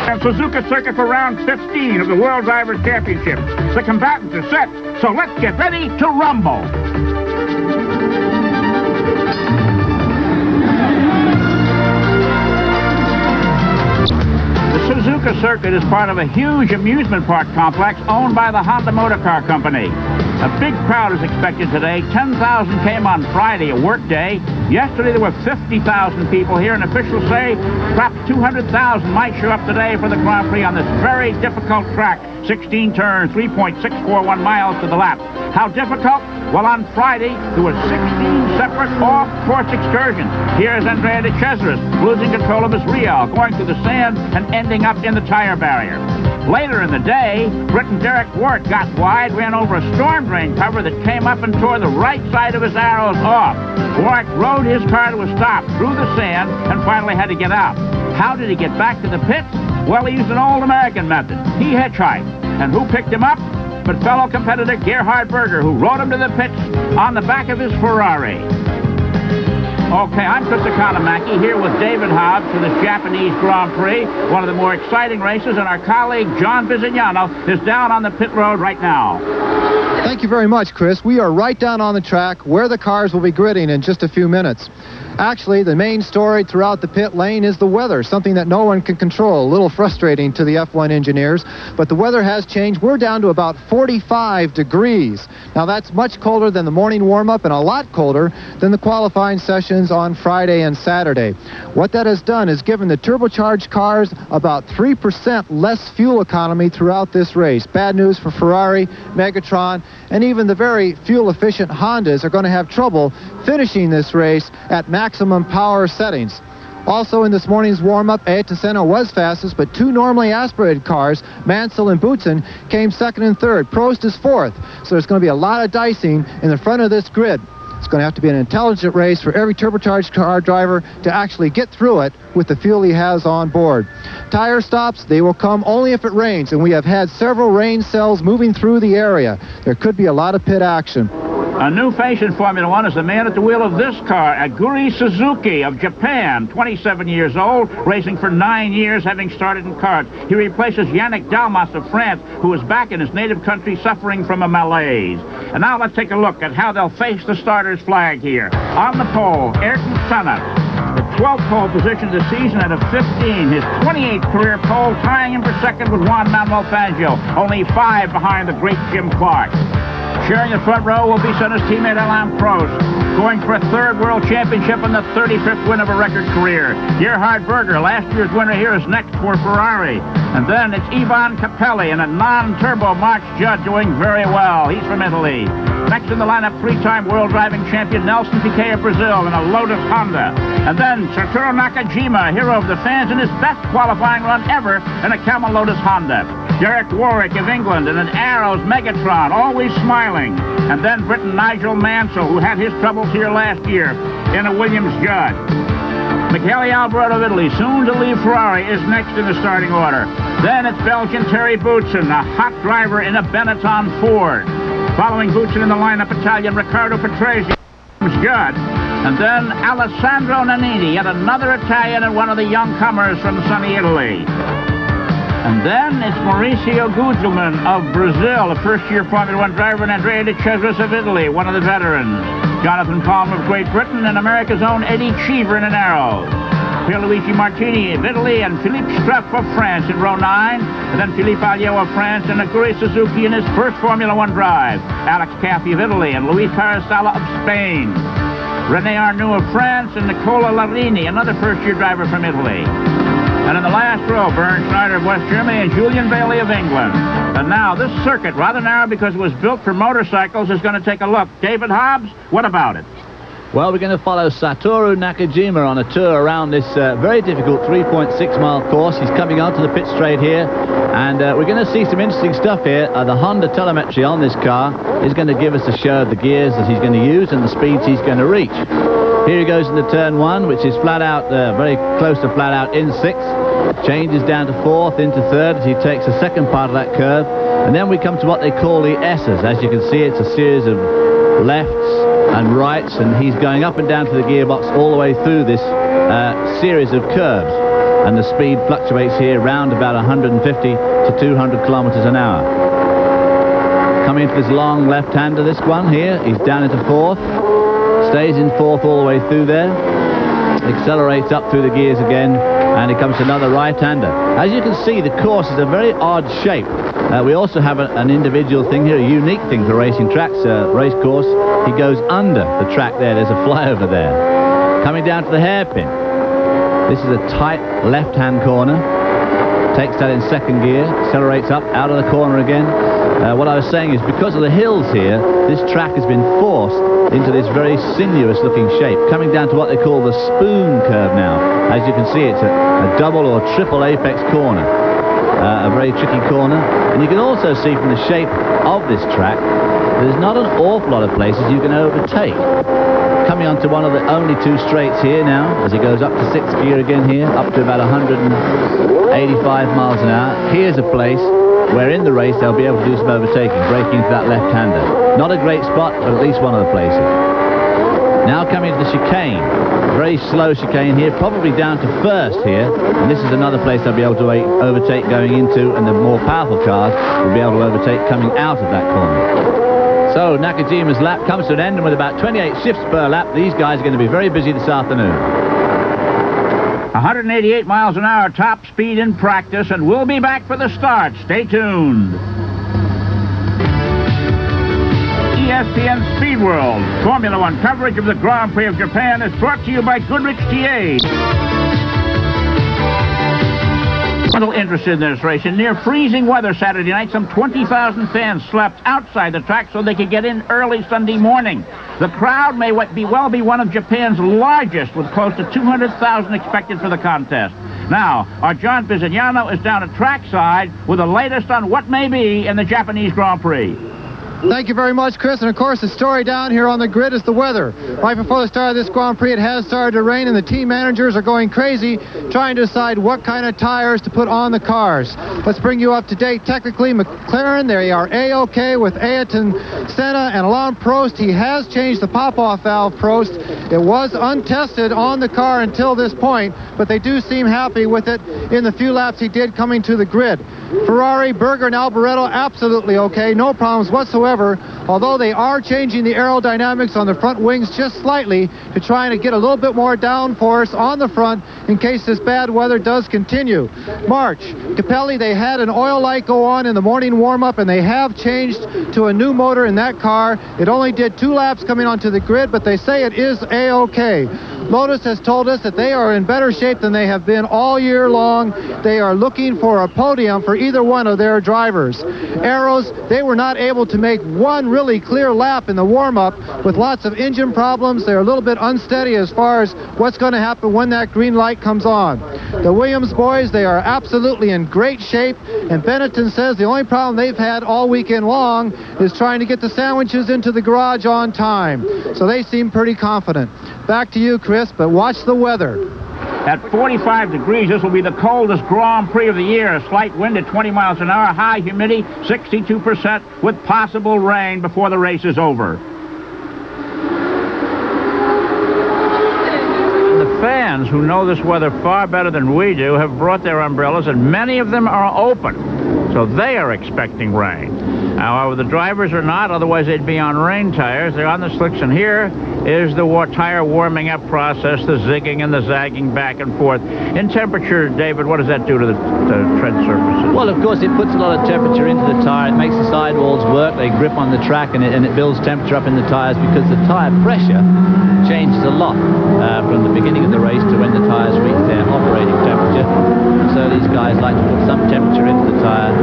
And Suzuka Circuit for round 15 of the World Drivers' Championship. The combatants are set, so let's get ready to rumble. The Suzuka Circuit is part of a huge amusement park complex owned by the Honda Motor Car Company. A big crowd is expected today. 10,000 came on Friday, a work day. Yesterday there were 50,000 people here, and officials say perhaps 200,000 might show up today for the Grand Prix on this very difficult track. 16 turns, 3.641 miles to the lap. How difficult? Well, on Friday, there were 16 separate off-course excursions. Here's Andrea de Cesaris losing control of his Real, going through the sand and ending up in the tire barrier. Later in the day, Briton Derek Wart got wide, ran over a storm drain cover that came up and tore the right side of his arrows off. Wart rode his car to a stop through the sand and finally had to get out. How did he get back to the pits? Well, he used an old American method. He hitchhiked. And who picked him up? But fellow competitor Gerhard Berger, who rode him to the pits on the back of his Ferrari. Okay, I'm Chris Economaki here with David Hobbs for the Japanese Grand Prix, one of the more exciting races, and our colleague John Bizignano is down on the pit road right now. Thank you very much, Chris. We are right down on the track where the cars will be gridding in just a few minutes. Actually, the main story throughout the pit lane is the weather, something that no one can control. A little frustrating to the F1 engineers, but the weather has changed. We're down to about 45 degrees. Now, that's much colder than the morning warm-up and a lot colder than the qualifying sessions on Friday and Saturday. What that has done is given the turbocharged cars about 3% less fuel economy throughout this race. Bad news for Ferrari, Megatron, and even the very fuel-efficient Hondas are going to have trouble finishing this race at maximum power settings. Also in this morning's warm-up, Senna was fastest, but two normally aspirated cars, Mansell and Boutsen, came second and third. Prost is fourth, so there's going to be a lot of dicing in the front of this grid. It's going to have to be an intelligent race for every turbocharged car driver to actually get through it with the fuel he has on board. Tire stops, they will come only if it rains, and we have had several rain cells moving through the area. There could be a lot of pit action. A new face in Formula One is the man at the wheel of this car, Aguri Suzuki of Japan, 27 years old, racing for 9 years, having started in karts. He replaces Yannick Dalmas of France, who is back in his native country suffering from a malaise. And now let's take a look at how they'll face the starter's flag here. On the pole, Ayrton Senna, the 12th pole position of the season out of 15, his 28th career pole, tying him for second with Juan Manuel Fangio, only 5 behind the great Jim Clark. Sharing the front row will be Senna's teammate Alain Prost, going for a third world championship and the 35th win of a record career. Gerhard Berger, last year's winner here, is next for Ferrari. And then it's Ivan Capelli and a non-turbo March Judd doing very well. He's from Italy. Next in the lineup, three-time world driving champion Nelson Pique of Brazil in a Lotus Honda. And then Satoru Nakajima, hero of the fans, in his best qualifying run ever in a Camel Lotus Honda. Derek Warwick of England in an Arrows Megatron, always smiling. And then Briton Nigel Mansell, who had his troubles here last year in a Williams Judd. Michele Alboreto of Italy, soon to leave Ferrari, is next in the starting order. Then it's Belgian Terry Boutsen, a hot driver in a Benetton Ford. Following Boutsen in the lineup, Italian Riccardo Patrese, Judd. And then Alessandro Nannini, yet another Italian and one of the young comers from sunny Italy. And then it's Mauricio Gugelmin of Brazil, a first-year Formula One driver, and Andrea de Cesaris of Italy, one of the veterans. Jonathan Palmer of Great Britain, and America's own Eddie Cheever in an Arrows. Pierluigi Martini of Italy, and Philippe Struff of France in row 9. And then Philippe Alliot of France, and Aguri Suzuki in his first Formula One drive. Alex Caffey of Italy, and Luis Carasala of Spain. René Arnoux of France, and Nicola Larini, another first-year driver from Italy. And in the last row, Bernd Schneider of West Germany and Julian Bailey of England. And now, this circuit, rather narrow because it was built for motorcycles, is going to take a look. David Hobbs, what about it? Well, we're going to follow Satoru Nakajima on a tour around this very difficult 3.6-mile course. He's coming onto the pit straight here, and we're going to see some interesting stuff here. The Honda telemetry on this car is going to give us a show of the gears that he's going to use and the speeds he's going to reach. Here he goes into turn 1, which is flat out, very close to flat out in 6th. Changes down to 4th, into 3rd as he takes the second part of that curve. And then we come to what they call the S's. As you can see, it's a series of lefts and rights, and he's going up and down to the gearbox all the way through this series of curves. and the speed fluctuates here around about 150 to 200 kilometers an hour. Coming into this long left-hander, this one here, he's down into fourth, stays in fourth all the way through there, accelerates up through the gears again, and it comes to another right-hander. As you can see, the course is a very odd shape. We also have an individual thing here, a unique thing for racing tracks, race course. He goes under the track there. There's a flyover there. Coming down to the hairpin. This is a tight left-hand corner. Takes that in second gear, accelerates up, out of the corner again. What I was saying is, because of the hills here, this track has been forced into this very sinuous-looking shape, coming down to what they call the spoon curve now. As you can see, it's a double or triple apex corner. A very tricky corner. And you can also see from the shape of this track, there's not an awful lot of places you can overtake. Coming onto one of the only two straights here now, as he goes up to sixth gear again here, up to about 185 miles an hour. Here's a place where in the race they'll be able to do some overtaking, breaking into that left-hander. Not a great spot, but at least one of the places. Now coming to the chicane. Very slow chicane here, probably down to first here. And this is another place they'll be able to overtake going into, and the more powerful cars will be able to overtake coming out of that corner. So Nakajima's lap comes to an end, and with about 28 shifts per lap, these guys are going to be very busy this afternoon. 188 miles an hour top speed in practice, and we'll be back for the start. Stay tuned. ESPN Speed World Formula One coverage of the Grand Prix of Japan is brought to you by Goodrich TA. Little interested in this race. In near freezing weather Saturday night, some 20,000 fans slept outside the track so they could get in early Sunday morning. The crowd may well be one of Japan's largest, with close to 200,000 expected for the contest. Now, our John Bizignano is down at trackside with the latest on what may be in the Japanese Grand Prix. Thank you very much, Chris. And of course, the story down here on the grid is the weather. Right before the start of this Grand Prix, it has started to rain, and the team managers are going crazy trying to decide what kind of tires to put on the cars. Let's bring you up to date. Technically, McLaren, they are A-OK with Ayrton Senna and Alain Prost. He has changed the pop-off valve, Prost. It was untested on the car until this point, but they do seem happy with it in the few laps he did coming to the grid. Ferrari, Berger, and Alboreto, absolutely okay. No problems whatsoever, although they are changing the aerodynamics on the front wings just slightly to try and get a little bit more downforce on the front in case this bad weather does continue. March, Capelli, they had an oil light go on in the morning warm-up, and they have changed to a new motor in that car. It only did 2 laps coming onto the grid, but they say it is A-OK. Lotus has told us that they are in better shape than they have been all year long. They are looking for a podium for either one of their drivers. Arrows, they were not able to make one really clear lap in the warm-up with lots of engine problems. They're a little bit unsteady as far as what's going to happen when that green light comes on. The Williams boys, they are absolutely in great shape, and Benetton says the only problem they've had all weekend long is trying to get the sandwiches into the garage on time. So they seem pretty confident. Back to you, Chris, but watch the weather. At 45 degrees, this will be the coldest Grand Prix of the year. A slight wind at 20 miles an hour, high humidity, 62%, with possible rain before the race is over. The fans, who know this weather far better than we do, have brought their umbrellas, and many of them are open, so they are expecting rain. However, the drivers are not, otherwise they'd be on rain tires. They're on the slicks, and here is the tire warming up process, the zigging and the zagging back and forth. In temperature, David, what does that do to the tread surfaces? Well, of course, it puts a lot of temperature into the tire. It makes the sidewalls work. They grip on the track, and it builds temperature up in the tires, because the tire pressure changes a lot from the beginning of the race to when the tires reach their operating temperature. So these guys like to put some temperature into the tire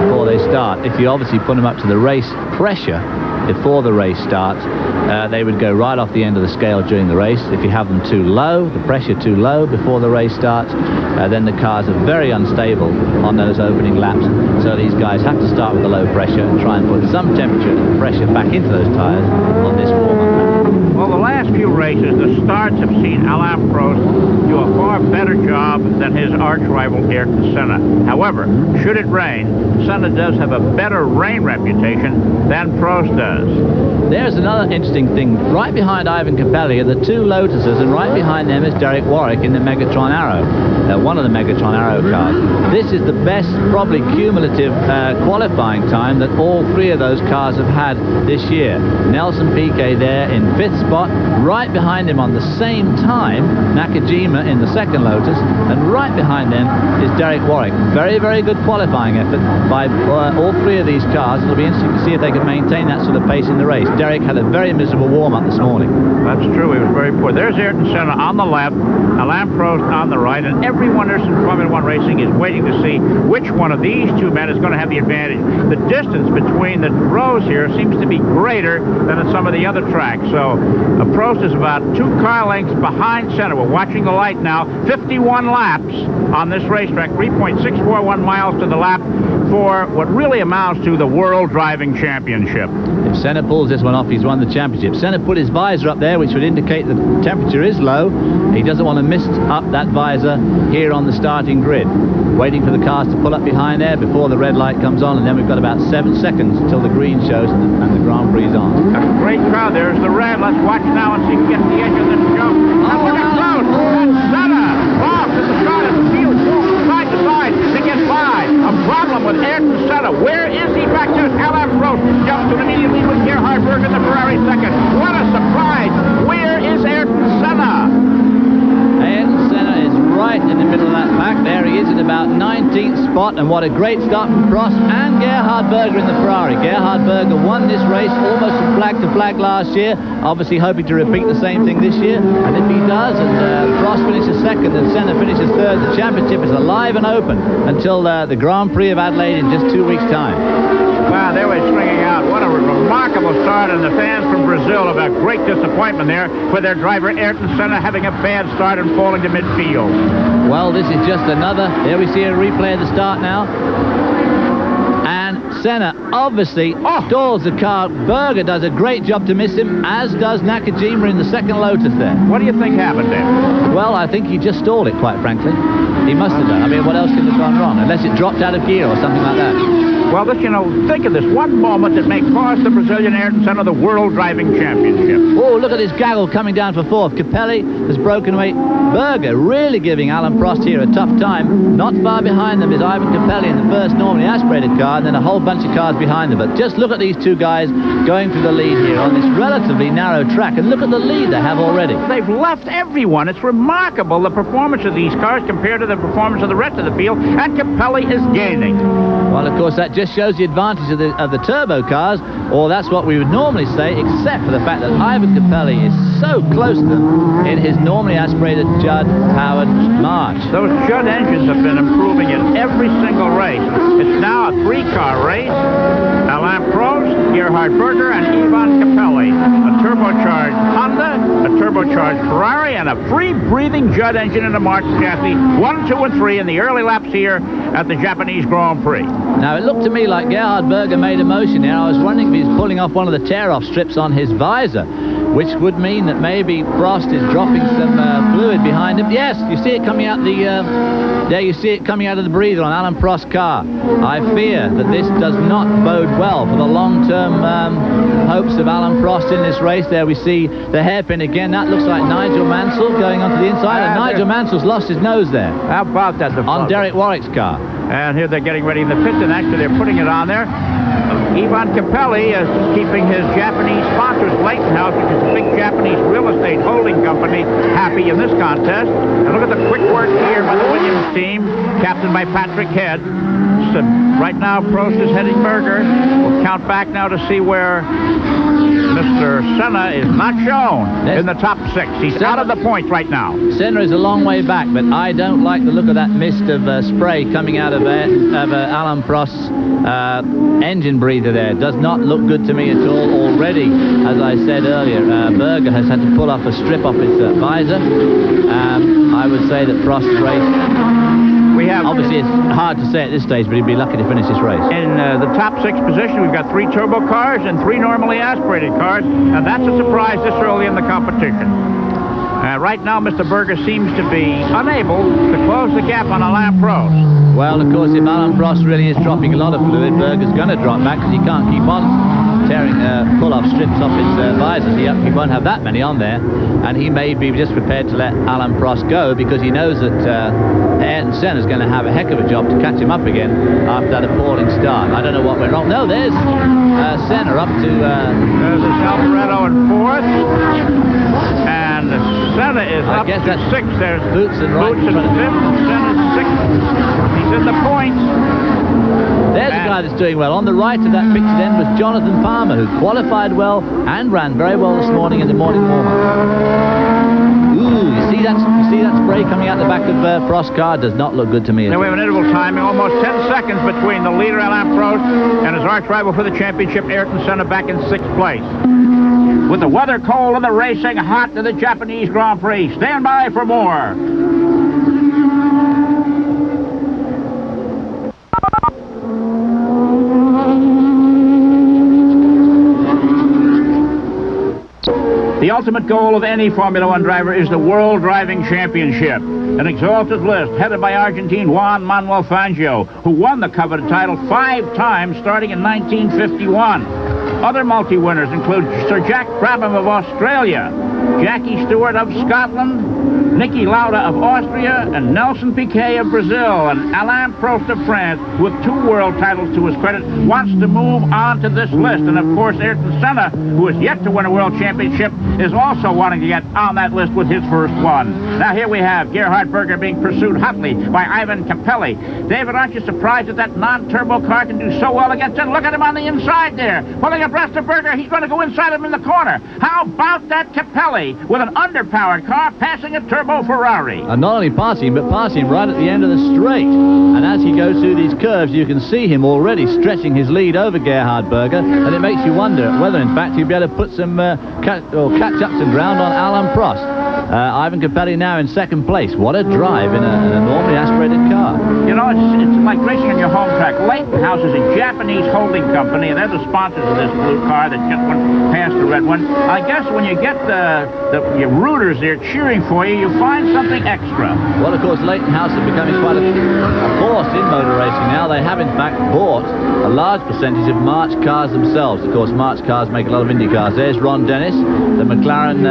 before they start. If you obviously put them up to the race pressure before the race starts, they would go right off the end of the scale during the race. If you have them too low, the pressure too low before the race starts, then the cars are very unstable on those opening laps. So these guys have to start with the low pressure and try and put some temperature and pressure back into those tires on this warm-up lap. Well, the last few races, the starts have seen Alain Prost do a far better job than his arch-rival Ayrton Senna. However, should it rain, Senna does have a better rain reputation than Prost does. There's another interesting thing. Right behind Ivan Capelli are the two Lotuses, and right behind them is Derek Warwick in the Megatron Arrow, one of the Megatron Arrow cars. This is the best, probably cumulative qualifying time that all three of those cars have had this year. Nelson Pique there in 5th spot. Right behind him on the same time, Nakajima in the second Lotus, and right behind them is Derek Warwick. Very, very good qualifying effort by all three of these cars. It'll be interesting to see if they can maintain that sort of pace in the race. Derek had a very miserable warm-up this morning. That's true. He was very poor. There's Ayrton Senna on the left, Alain Prost on the right, and everyone interested in Formula One racing is waiting to see which one of these two men is going to have the advantage. The distance between the rows here seems to be greater than at some of the other tracks. So Prost is about 2 car lengths behind Senna. We're watching the light now. 51 laps on this racetrack, 3.641 miles to the lap for what really amounts to the World Driving Championship. If Senna pulls this one off, he's won the championship. Senna put his visor up there, which would indicate the temperature is low. He doesn't want to miss up that visor here on the starting grid. Waiting for the cars to pull up behind there before the red light comes on, and then we've got about 7 seconds until the green shows and the Grand Prix is on. A great crowd. There's the red. Let's watch now and see who gets the edge of this jump. And look at Prost! And Senna! Prost at the start of the field, side to side to get by. A problem with Ayrton Senna. Where is he? Back to Alain Prost. Jumps to immediately with Gerhard Berger, the Ferrari second. What a surprise! Where is Ayrton Senna? Ayrton Senna is right in the middle of that pack. There he is at about 19th spot, and what a great start from Prost and Gerhard Berger in the Ferrari. Gerhard Berger won this race almost from flag to flag last year, obviously hoping to repeat the same thing this year, and if he does, and Prost finishes second and Senna finishes third, the championship is alive and open until the Grand Prix of Adelaide in just 2 weeks' time. Wow, they were stringing out. What a remarkable start, and the fans from Brazil have a great disappointment there with their driver Ayrton Senna having a bad start and falling to midfield. Well, this is just another. There we see a replay of the start now. And Senna obviously stalls the car. Berger does a great job to miss him, as does Nakajima in the second Lotus there. What do you think happened there? Well, I think he just stalled it, quite frankly. He must have done. I mean, what else could have gone wrong? Unless it dropped out of gear or something like that. Well, think of this one moment that may cost the Brazilian Ayrton Senna the World Driving Championship. Oh, look at this gaggle coming down for fourth. Capelli has broken away. Berger really giving Alain Prost here a tough time. Not far behind them is Ivan Capelli in the first normally aspirated car, and then a whole bunch of cars behind them. But just look at these two guys going for the lead here on this relatively narrow track, and look at the lead they have already. They've left everyone. It's remarkable, the performance of these cars compared to the performance of the rest of the field, and Capelli is gaining. Well, of course, that just shows the advantage of the turbo cars, or that's what we would normally say, except for the fact that Ivan Capelli is so close to them in his normally aspirated Judd-powered March. Those Judd engines have been improving in every single race. It's now a 3-car race. Alain Prost, Gerhard Berger, and Ivan Capelli. A turbocharged Honda, a turbocharged Ferrari, and a free-breathing Judd engine in a March chassis. 1, 2, and 3 in the early laps here at the Japanese Grand Prix. Now, it looked to me like Gerhard Berger made a motion there. I was wondering if he's pulling off one of the tear-off strips on his visor, which would mean that maybe Prost is dropping some fluid behind him. Yes, you see it coming out there you see it coming out of the breather on Alain Prost's car. I fear that this does not bode well for the long-term hopes of Alain Prost in this race. There we see the hairpin again. That looks like Nigel Mansell going onto the inside, and Nigel Mansell's lost his nose there. How about that? On Derek Warwick's car. And here they're getting ready in the pits, and actually they're putting it on there. Ivan Capelli is keeping his Japanese sponsors, Leighton House, which is a big Japanese real estate holding company, happy in this contest. And look at the quick work here by the Williams team, captained by Patrick Head. So right now, Prost is heading Berger. We'll count back now to see where Mr. Senna is not shown in the top 6. He's out of the points right now. Senna is a long way back, but I don't like the look of that mist of spray coming out of Alain Prost's engine breather there. It does not look good to me at all already. As I said earlier, Berger has had to pull off a strip off his visor. I would say that Prost's race... We have Obviously, it's hard to say at this stage, but he'd be lucky to finish this race. In the top 6 position, we've got 3 turbo cars and 3 normally aspirated cars. Now, that's a surprise this early in the competition. Right now, Mr. Berger seems to be unable to close the gap on Alain Prost. Well, of course, if Alain Prost really is dropping a lot of fluid, Berger's going to drop back because he can't keep on tearing pull-off strips off his visors. He won't have that many on there, and he may be just prepared to let Alain Prost go because he knows that Ayrton Senna is going to have a heck of a job to catch him up again after that appalling start. I don't know what went wrong. No, there's Senna up to... There's Alvaretto in 4th, and Senna is up to 6th. There's Boots in 5th, Senna's 6th. He's in the points. There's a guy that's doing well. On the right of that picture then was Jonathan Palmer, who qualified well and ran very well this morning in the morning warm-up. Ooh, you see that spray coming out the back of Prost's car? Does not look good to me. Now we have an interval timing, almost 10 seconds between the leader, Alain Prost, and his arch rival for the championship, Ayrton Senna, back in 6th place. With the weather cold and the racing hot to the Japanese Grand Prix. Stand by for more. The ultimate goal of any Formula One driver is the World Driving Championship, an exalted list headed by Argentine Juan Manuel Fangio, who won the coveted title 5 times starting in 1951. Other multi-winners include Sir Jack Brabham of Australia, Jackie Stewart of Scotland, Niki Lauda of Austria, and Nelson Piquet of Brazil, and Alain Prost of France, with 2 world titles to his credit, wants to move on to this list. And of course, Ayrton Senna, who is yet to win a world championship, is also wanting to get on that list with his first one. Now here we have Gerhard Berger being pursued hotly by Ivan Capelli. David, aren't you surprised that that non-turbo car can do so well against him? Look at him on the inside there, pulling abreast of Berger. He's going to go inside him in the corner. How about that Capelli with an underpowered car passing a turbo Ferrari? And not only passing him, but passing him right at the end of the straight. And as he goes through these curves, you can see him already stretching his lead over Gerhard Berger, and it makes you wonder whether, in fact, he'll be able to put some catch up some ground on Alain Prost. Ivan Capelli now in 2nd place. What a drive in a normally aspirated car. You know, it's like racing on your home track. Leighton House is a Japanese holding company, and they're the sponsors of this blue car that just went past the red one. I guess when you get your rooters there cheering for you, you find something extra. Well, of course, Leighton House is becoming quite a force in motor racing now. They have, in fact, bought a large percentage of March cars themselves. Of course, March cars make a lot of Indy cars. There's Ron Dennis, the McLaren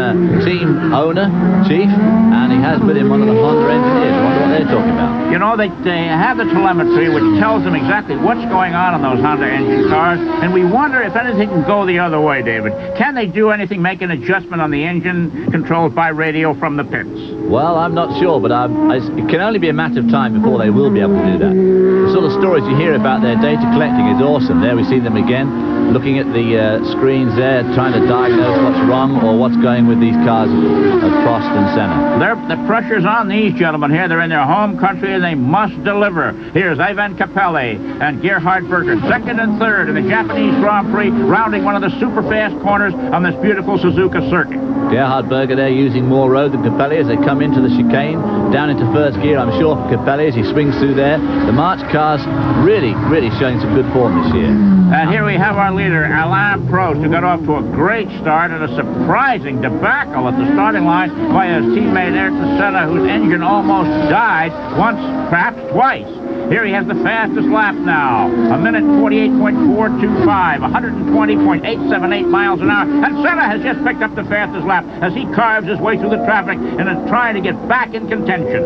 team owner, chief, and he has with him one of the Honda engineers. I wonder what they're talking about. You know, they have the telemetry which tells them exactly what's going on in those Honda engine cars, and we wonder if anything can go the other way, David. Can they do anything, make an adjustment on the engine controlled by radio from the pits? Well, I'm not sure, but it can only be a matter of time before they will be able to do that. The sort of stories you hear about their data collecting is awesome. There we see them again, looking at the screens there, trying to diagnose what's wrong or what's going with these cars of Prost and Senna. The pressure's on these gentlemen here. They're in their home country and they must deliver. Here's Ivan Capelli and Gerhard Berger, 2nd and 3rd in the Japanese Grand Prix, rounding one of the super fast corners on this beautiful Suzuka circuit. Gerhard Berger there using more road than Capelli as they come into the chicane, down into 1st gear, I'm sure, for Capelli as he swings through there. The March cars really showing some good form this year. And here we have our leader, Alain Prost, who got off to a great start and a surprising debacle at the starting line by his teammate Ayrton Senna, whose engine almost died once, perhaps twice. Here he has the fastest lap now, 1:48.425, 120.878 miles an hour. And Senna has just picked up the fastest lap as he carves his way through the traffic and is trying to get back in contention.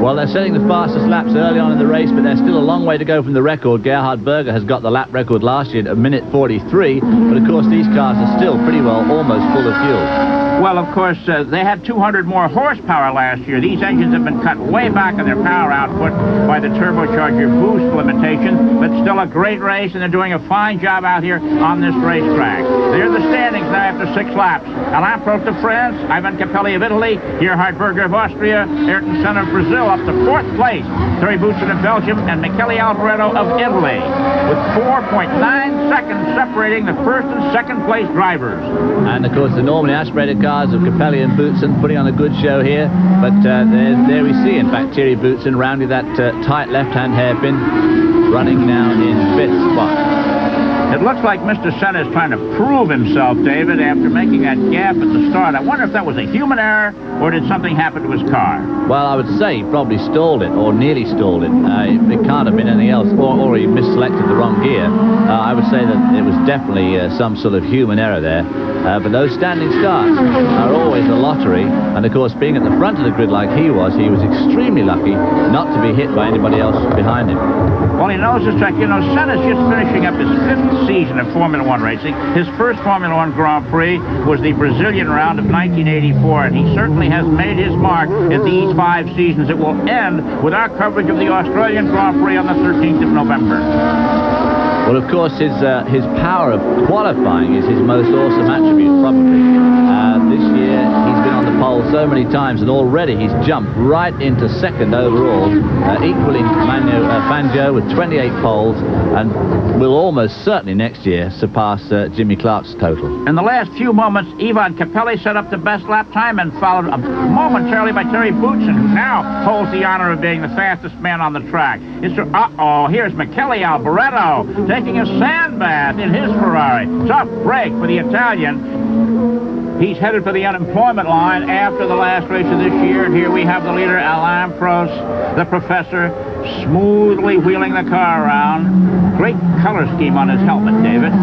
Well, they're setting the fastest laps early on in the race, but there's still a long way to go from the record. Gerhard Berger has got the lap record last year at 1:43, but of course these cars are still pretty well almost full of fuel. Well, of course, they had 200 more horsepower last year. These engines have been cut way back in their power output by the turbocharger boost limitation, but still a great race, and they're doing a fine job out here on this racetrack. There are the standings now after 6 laps. Alain Prost of France, Ivan Capelli of Italy, Gerhard Berger of Austria, Ayrton Senna of Brazil up to 4th place, Terry Boutsen of Belgium, and Michele Alvaretto of Italy, with 4.9 seconds separating the 1st and 2nd place drivers. And, of course, the normally aspirated car cars of Capelli and Boutsen putting on a good show here. But there we see, in fact, Thierry Boutsen rounding that tight left-hand hairpin, running now in 5th spot. It looks like Mr. Senna is trying to prove himself, David, after making that gap at the start. I wonder if that was a human error, or did something happen to his car? Well, I would say he probably stalled it, or nearly stalled it. It can't have been anything else, or he misselected the wrong gear. I would say that it was definitely some sort of human error there. But those standing starts are always a lottery, and of course, being at the front of the grid like he was extremely lucky not to be hit by anybody else behind him. Well, he knows this track. You know, Senna's just finishing up his 5th season of Formula One racing. His first Formula One Grand Prix was the Brazilian round of 1984, and he certainly has made his mark in these 5 seasons. It will end with our coverage of the Australian Grand Prix on the 13th of November. Well, of course, his power of qualifying is his most awesome attribute, probably. This year, he's been on the pole so many times, and already he's jumped right into 2nd overall, equaling Fangio with 28 poles, and will almost certainly next year surpass Jimmy Clark's total. In the last few moments, Ivan Capelli set up the best lap time and followed momentarily by Thierry Boutsen, who now holds the honor of being the fastest man on the track. Here's Michele Alboreto taking a sand bath in his Ferrari. Tough break for the Italian. He's headed for the unemployment line after the last race of this year. And here we have the leader, Alain Prost, the professor, smoothly wheeling the car around. Great color scheme on his helmet, David.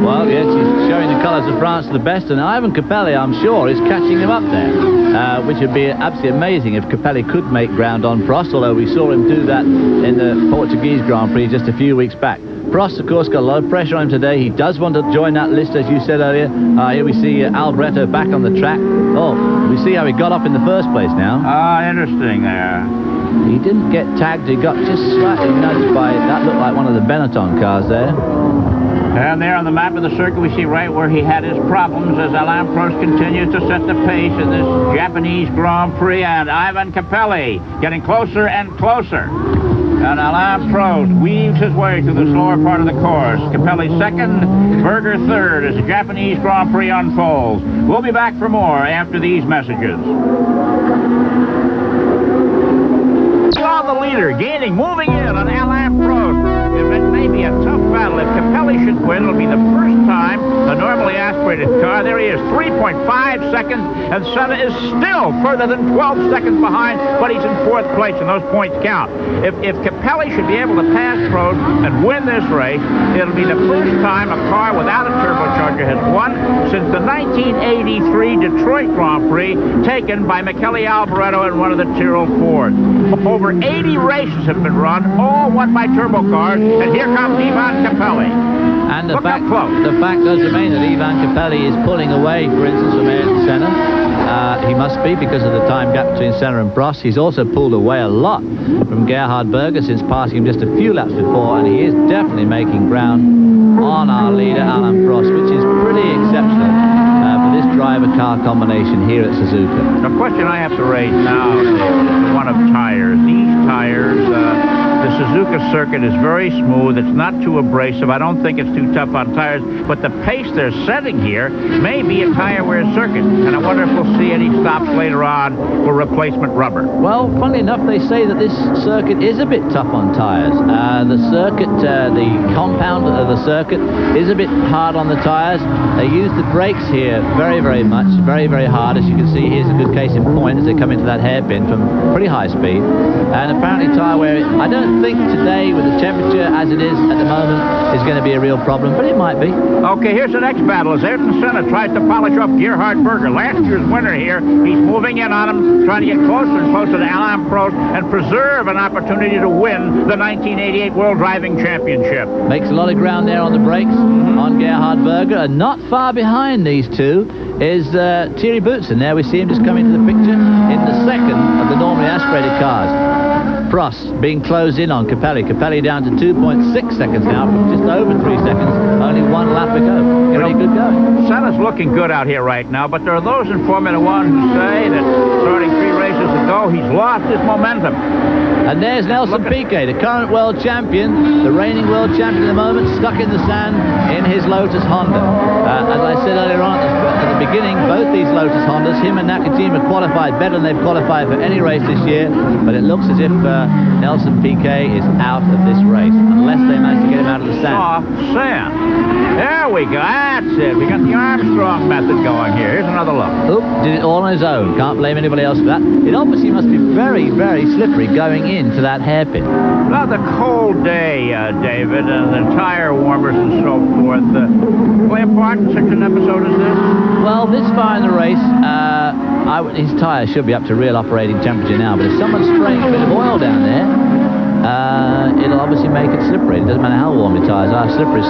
Well, yes, he's showing the colors of France the best, and Ivan Capelli, I'm sure, is catching him up there, which would be absolutely amazing if Capelli could make ground on Prost, although we saw him do that in the Portuguese Grand Prix just a few weeks back. Prost, of course, got a lot of pressure on him today. He does want to join that list, as you said earlier. Here we see Alboreto back on the track. Oh, we see how he got up in the first place now. Interesting there. He didn't get tagged. He got just slightly nudged by, that looked like one of the Benetton cars there. And there on the map of the circuit, we see right where he had his problems as Alain Prost continues to set the pace in this Japanese Grand Prix. And Ivan Capelli getting closer and closer. And Alain Prost weaves his way through the slower part of the course. Capelli 2nd, Berger 3rd as the Japanese Grand Prix unfolds. We'll be back for more after these messages. Saw the leader moving in on Alain Prost. It may be a tough battle. If Capelli should win, it'll be the first time a normally aspirated car. There he is, 3.5 seconds, and Senna is still further than 12 seconds behind, but he's in 4th place, and those points count. If Capelli should be able to pass Prost and win this race, it'll be the first time a car without a turbocharger has won since the 1983 Detroit Grand Prix, taken by Michele Alboreto in one of the Tyrrell Fords. Over 80 races have been run, all won by turbo cars, and here comes Ivan Capelli. And the fact does remain that Ivan Capelli is pulling away, for instance, from Ayrton Senna. He must be, because of the time gap between Senna and Prost. He's also pulled away a lot from Gerhard Berger since passing him just a few laps before, and he is definitely making ground on our leader, Alain Prost, which is pretty exceptional for this driver-car combination here at Suzuka. The question I have to raise now is one of tires. These tires, the Suzuka circuit is very smooth. It's not too abrasive. I don't think it's too tough on tires, but the pace they're setting here may be a tire wear circuit, and I wonder if we'll see any stops later on for replacement rubber. Well, funnily enough, they say that this circuit is a bit tough on tires. The circuit, the compound of the circuit is a bit hard on the tires. They use the brakes here very, very much, very, very hard. As you can see, here's a good case in point as they come into that hairpin from pretty high speed. And apparently tire wear, I don't think today, with the temperature as it is at the moment, is going to be a real problem, but it might be. Okay, here's the next battle as Ayrton Senna tries to polish off Gerhard Berger, last year's winner here. He's moving in on him, trying to get closer and closer to Alain Prost and preserve an opportunity to win the 1988 World Driving Championship. Makes a lot of ground there on the brakes on Gerhard Berger, and not far behind these two is Thierry Boutsen. There we see him just coming to the picture in the 2nd of the normally aspirated cars. Prost being closed in on Capelli. Capelli down to 2.6 seconds now from just over 3 seconds. Only 1 lap to go. Pretty good going. Senna's looking good out here right now, but there are those in Formula One who say that starting 3 races ago, go. He's lost his momentum. And there's Nelson Pique, the current world champion, the reigning world champion at the moment, stuck in the sand in his Lotus Honda. As I said earlier on at the beginning, both these Lotus Hondas, him and Nakajima, qualified better than they've qualified for any race this year, but it looks as if Nelson Pique is out of this race, unless they manage to get him out of the sand. Soft sand. There we go. That's it. We got the Armstrong method going here. Here's another look. Oop, did it all on his own. Can't blame anybody else for that. It obviously must be very, very slippery going into that hairpin. Another cold day, David, and the tire warmers and so forth. Play a part in such an episode as this? Well, this far in the race, his tyres should be up to real operating temperature now, but if someone's spraying a bit of oil down there, it'll obviously make it slippery. It doesn't matter how warm the tyres are, slippery.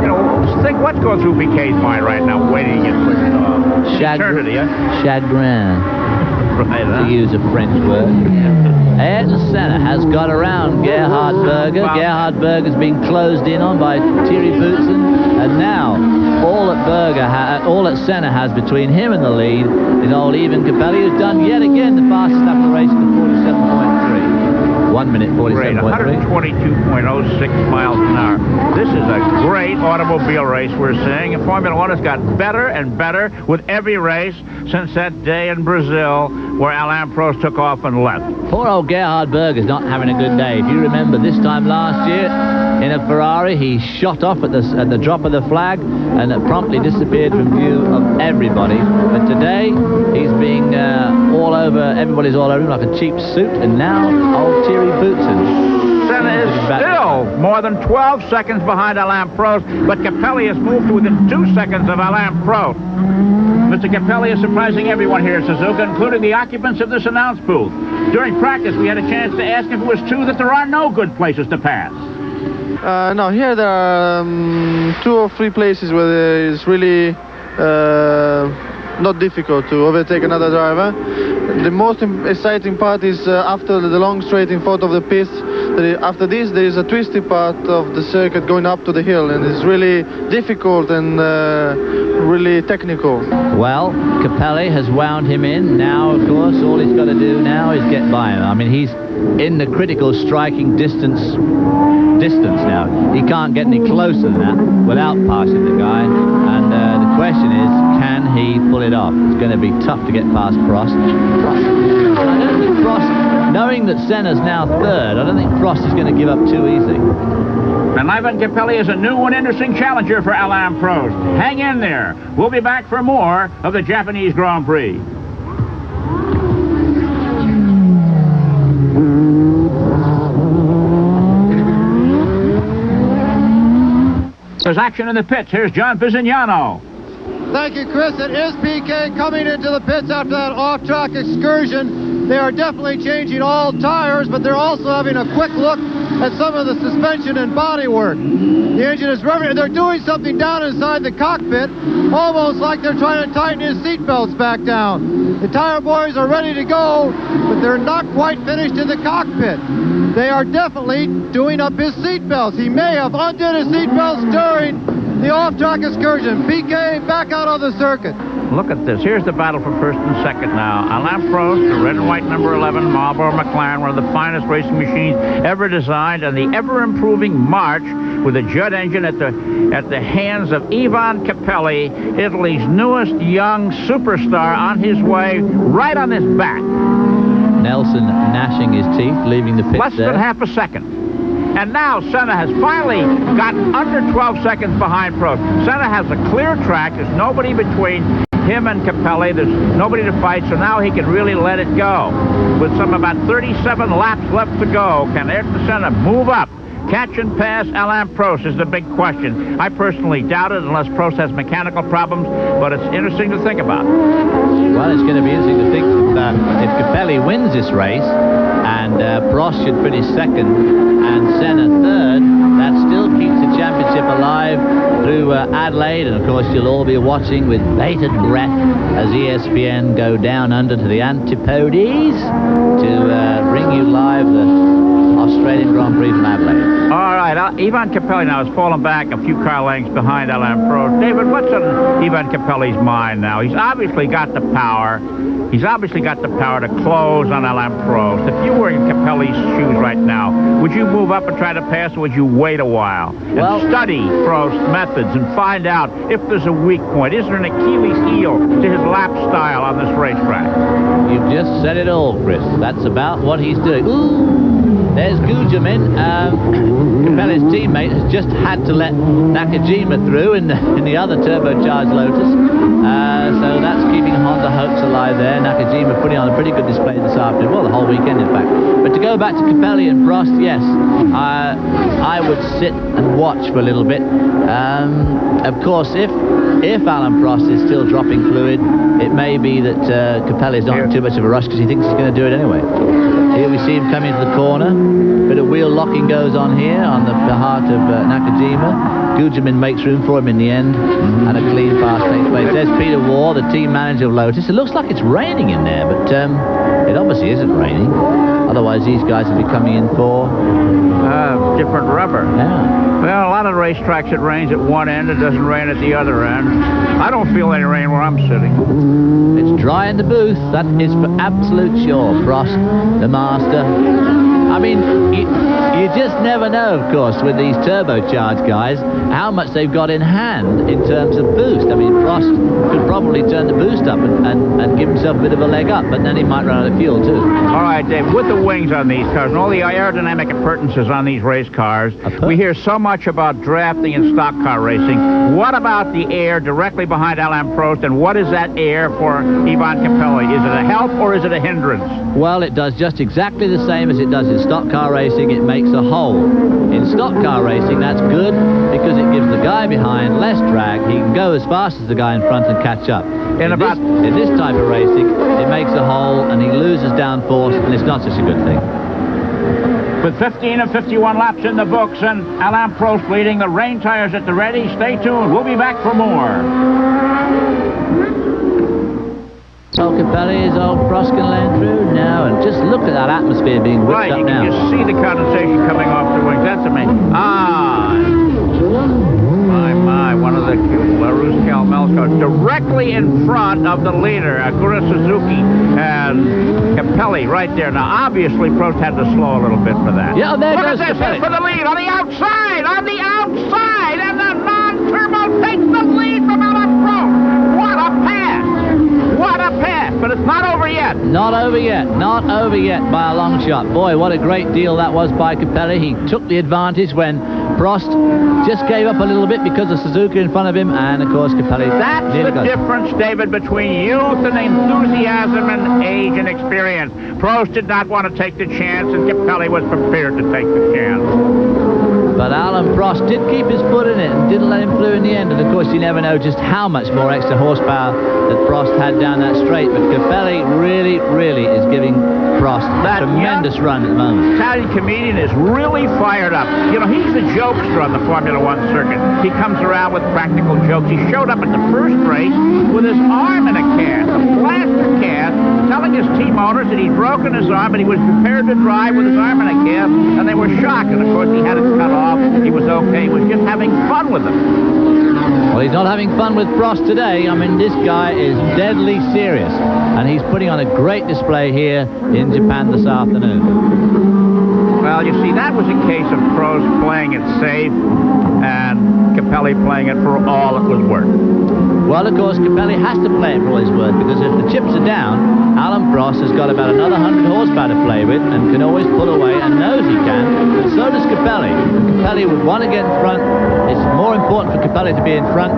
You know, think what's going through Pique's mind right now, waiting to get pushed off. Chagrin. Right, to use a French word. Ayrton Senna has got around Gerhard Berger. Gerhard Berger's been closed in on by Thierry Boutsen, and now all that Senna has between him and the lead is old Ivan Capelli, who's done yet again the fastest lap of the race in 47.3. 1 minute 47.3. 122.06 miles an hour. This is a great automobile race we're seeing. And Formula One has got better and better with every race since that day in Brazil where Alain Prost took off and left. Poor old Gerhard Berger's not having a good day. If you remember this time last year in a Ferrari, he shot off at the drop of the flag and promptly disappeared from view of everybody. But today he's being everybody's all over him like a cheap suit, and now old Thierry Boutsen. Senna is still more than 12 seconds behind Alain Prost, but Capelli has moved to within 2 seconds of Alain Prost. Mr. Capelli is surprising everyone here at Suzuka, including the occupants of this announce booth. During practice, we had a chance to ask if it was true that there are no good places to pass. No, here there are 2 or 3 places where it's really not difficult to overtake another driver. The most exciting part is after the long straight in front of the pits. After this, there is a twisty part of the circuit going up to the hill, and it's really difficult and really technical. Well, Capelli has wound him in. Now, of course, all he's got to do now is get by him. I mean, he's in the critical striking distance now. He can't get any closer than that without passing the guy. And the question is, can he pull it off? It's going to be tough to get past Prost. I don't think Prost, knowing that Senna's now third, I don't think Prost is going to give up too easy. And Ivan Capelli is a new and interesting challenger for Alain Prost. Hang in there. We'll be back for more of the Japanese Grand Prix. There's action in the pits. Here's John Pisignano. Thank you, Chris. It is Pique coming into the pits after that off-track excursion. They are definitely changing all tires, but they're also having a quick look at some of the suspension and bodywork. The engine is revving. They're doing something down inside the cockpit, almost like they're trying to tighten his seatbelts back down. The tire boys are ready to go, but they're not quite finished in the cockpit. They are definitely doing up his seatbelts. He may have undid his seatbelts during the off-track excursion. Pique back out on the circuit. Look at this. Here's the battle for first and second now. Alain Prost, the red and white number 11 Marlboro McLaren, one of the finest racing machines ever designed, and the ever-improving March with a Judd engine at the hands of Ivan Capelli, Italy's newest young superstar, on his way right on his back. Nelson gnashing his teeth, leaving the pits Less than half a second. And now Senna has finally gotten under 12 seconds behind Prost. Senna has a clear track. There's nobody between him and Capelli. There's nobody to fight, so now he can really let it go. With about 37 laps left to go, can Ayrton Senna move up? Catch and pass Alain Prost is the big question. I personally doubt it unless Prost has mechanical problems, but it's interesting to think about. Well, it's going to be interesting to think if Capelli wins this race and Prost should finish second and Senna third, that still keeps the championship alive through Adelaide, and of course you'll all be watching with bated breath as ESPN go down under to the Antipodes to bring you live the Australian Grand Prix from Adelaide. All right. right, Ivan Capelli now has fallen back a few car lengths behind Alain Prost. David, what's on Ivan Capelli's mind now? He's obviously got the power. He's obviously got the power to close on Alain Prost. If you were in Capelli's shoes right now, would you move up and try to pass, or would you wait a while and study Prost's methods and find out if there's a weak point? Is there an Achilles heel to his lap style on this racetrack? You've just said it all, Chris. That's about what he's doing. Ooh, there's Gujamin. Capelli's teammate has just had to let Nakajima through in the other turbocharged Lotus. So that's keeping Honda hopes alive there. Nakajima putting on a pretty good display this afternoon. Well, the whole weekend, in fact. But to go back to Capelli and Prost, yes, I would sit and watch for a little bit. Of course, if Alain Prost is still dropping fluid, it may be that Capelli's not in too much of a rush because he thinks he's going to do it anyway. Here we see him coming into the corner. Bit of wheel locking goes on here on the heart of Nakajima. Gujamin makes room for him in the end, and a clean pass takes place. There's Peter Waugh, the team manager of Lotus. It looks like it's raining in there, but it obviously isn't raining. Otherwise, these guys would be coming in for different rubber. Yeah. Well, a lot of racetracks it rains at one end, it doesn't rain at the other end. I don't feel any rain where I'm sitting. It's dry in the booth, that is for absolute sure. Prost, the master. I mean, you just never know, of course, with these turbocharged guys, how much they've got in hand in terms of boost. I mean, Prost could probably turn the boost up and give himself a bit of a leg up, but then he might run out of fuel too. All right, Dave, with the wings on these cars and all the aerodynamic appurtenances on these race cars, we hear so much about drafting and stock car racing. What about the air directly behind Alain Prost, and what is that air for Ivan Capelli? Is it a help or is it a hindrance? Well, it does just exactly the same as it does in stock car racing. It makes a hole. In stock car racing, that's good because it gives the guy behind less drag. He can go as fast as the guy in front and catch up. In this type of racing, it makes a hole and he loses downforce, and it's not such a good thing. With 15 and 51 laps in the books and Alain Prost leading, the rain tires at the ready. Stay tuned. We'll be back for more. So Capelli is old Prost can land through now, and just look at that atmosphere being whipped up now. Right, you can just see the condensation coming off the wings. That's amazing. My, one of the LaRousse Calmel cars directly in front of the leader, Agura Suzuki, and Capelli right there. Now, obviously, Prost had to slow a little bit for that. Yeah, there goes Capelli. Capelli. For the lead on the outside, and the non-turbo takes the lead from Alain Prost. What a pass! What a pass! But it's not over yet. Not over yet. Not over yet by a long shot. Boy, what a great deal that was by Capelli. He took the advantage when Prost just gave up a little bit because of Suzuki in front of him, and of course Capelli. That's the difference, David, between youth and enthusiasm and age and experience. Prost did not want to take the chance, and Capelli was prepared to take the chance. But Alain Prost did keep his foot in it and didn't let him through in the end. And of course, you never know just how much more extra horsepower that Prost had down that straight. But Capelli really, really is giving Prost a tremendous run at the moment. Italian comedian is really fired up. You know, he's the jokester on the Formula One circuit. He comes around with practical jokes. He showed up at the first race with his arm in a cast, a plaster cast, telling his team owners that he'd broken his arm and he was prepared to drive with his arm in a cast, and they were shocked. And of course, he had it cut off. He was okay. He was just having fun with them. Well, he's not having fun with Prost today. I mean, this guy is deadly serious, and he's putting on a great display here in Japan this afternoon. Well, you see, that was a case of Prost playing it safe and Capelli playing it for all it was worth. Well, of course, Capelli has to play it for all it's worth, because if the chips are down, Alain Prost has got about another 100 horsepower to play with and can always pull away and knows he can, but so does Capelli. Capelli would want to get in front. It's more important for Capelli to be in front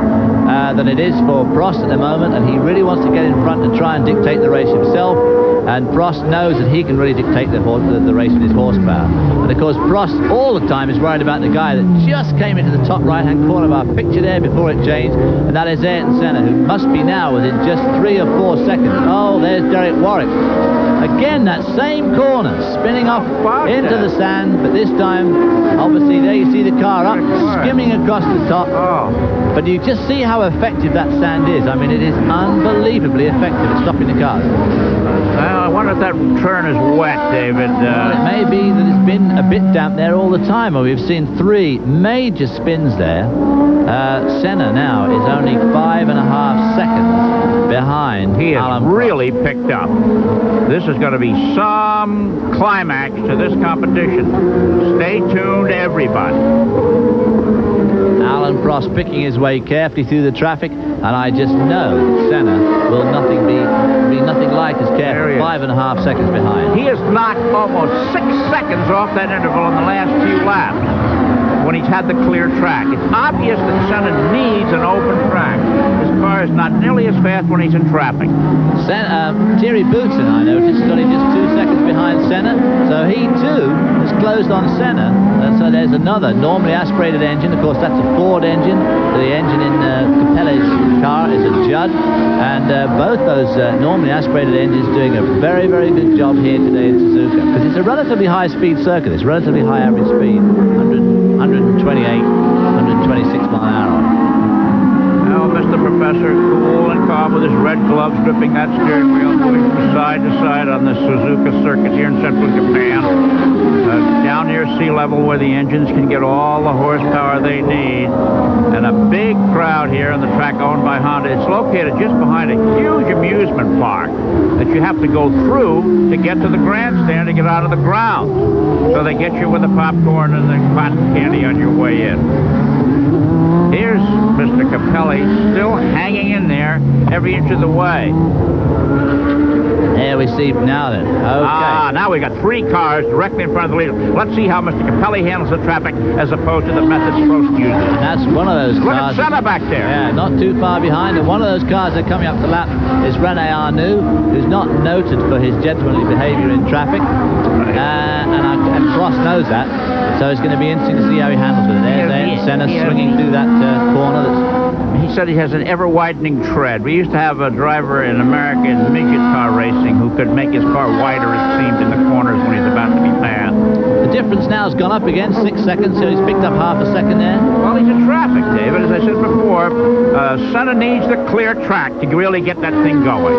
than it is for Prost at the moment, and he really wants to get in front and try and dictate the race himself. And Prost knows that he can really dictate the race with his horsepower. And of course, Prost all the time is worried about the guy that just came into the top right-hand corner of our picture there before it changed, and that is Ayrton Senna, who must be now within just 3 or 4 seconds. Oh, there's Derek Warwick. Again, that same corner, spinning off into the sand, but this time, obviously, there you see the car up, skimming across the top. But you just see how effective that sand is. I mean, it is unbelievably effective at stopping the cars. Well, I wonder if that turn is wet, David. Well, it may be that it's been a bit damp there all the time. Well, we've seen 3 major spins there. Senna now is only 5.5 seconds behind. He has Alan really picked up. This is going to be some climax to this competition. Stay tuned, everybody. Alan Prost picking his way carefully through the traffic, and I just know Senna will be nothing like as careful. 5.5 seconds behind. He has knocked almost 6 seconds off that interval in the last few laps when he's had the clear track. It's obvious that Senna needs an open track. His car is not nearly as fast when he's in traffic. Thierry Boutsen, I noticed, got him just 2 seconds behind Senna, so he too has closed on Senna. So there's another normally aspirated engine. Of course, that's a Ford engine. The engine in Capelli's car is a Judd, and both those normally aspirated engines doing a very, very good job here today in Suzuka, because it's a relatively high-speed circuit. It's relatively high average speed, 128, 126 mile an hour. Now, Mr. Professor, cool and calm with his red gloves, gripping that steering wheel, moving from side to side on this Suzuka circuit here in central Japan. Down near sea level where the engines can get all the horsepower they need. And a big crowd here on the track owned by Honda. It's located just behind a huge amusement park that you have to go through to get to the grandstand to get out of the ground. So they get you with the popcorn and the cotton candy on your way in. Here's Mr. Capelli still hanging in there every inch of the way. There we see now then. Okay. Now we got 3 cars directly in front of the leader. Let's see how Mr. Capelli handles the traffic as opposed to the methods Prost uses. And that's one of those cars. Look at Senna back there. Yeah, not too far behind. And one of those cars that are coming up the lap is René Arnoux, who's not noted for his gentlemanly behavior in traffic. And Prost knows that. So it's going to be interesting to see how he handles it. There's Senna swinging through that corner. He said he has an ever-widening tread. We used to have a driver in America in midget car racing who could make his car wider, it seemed, in the corners when he's about to be passed. The difference now has gone up again, 6 seconds, so he's picked up half a second there. Well, he's in traffic, David. As I said before, Senna needs the clear track to really get that thing going.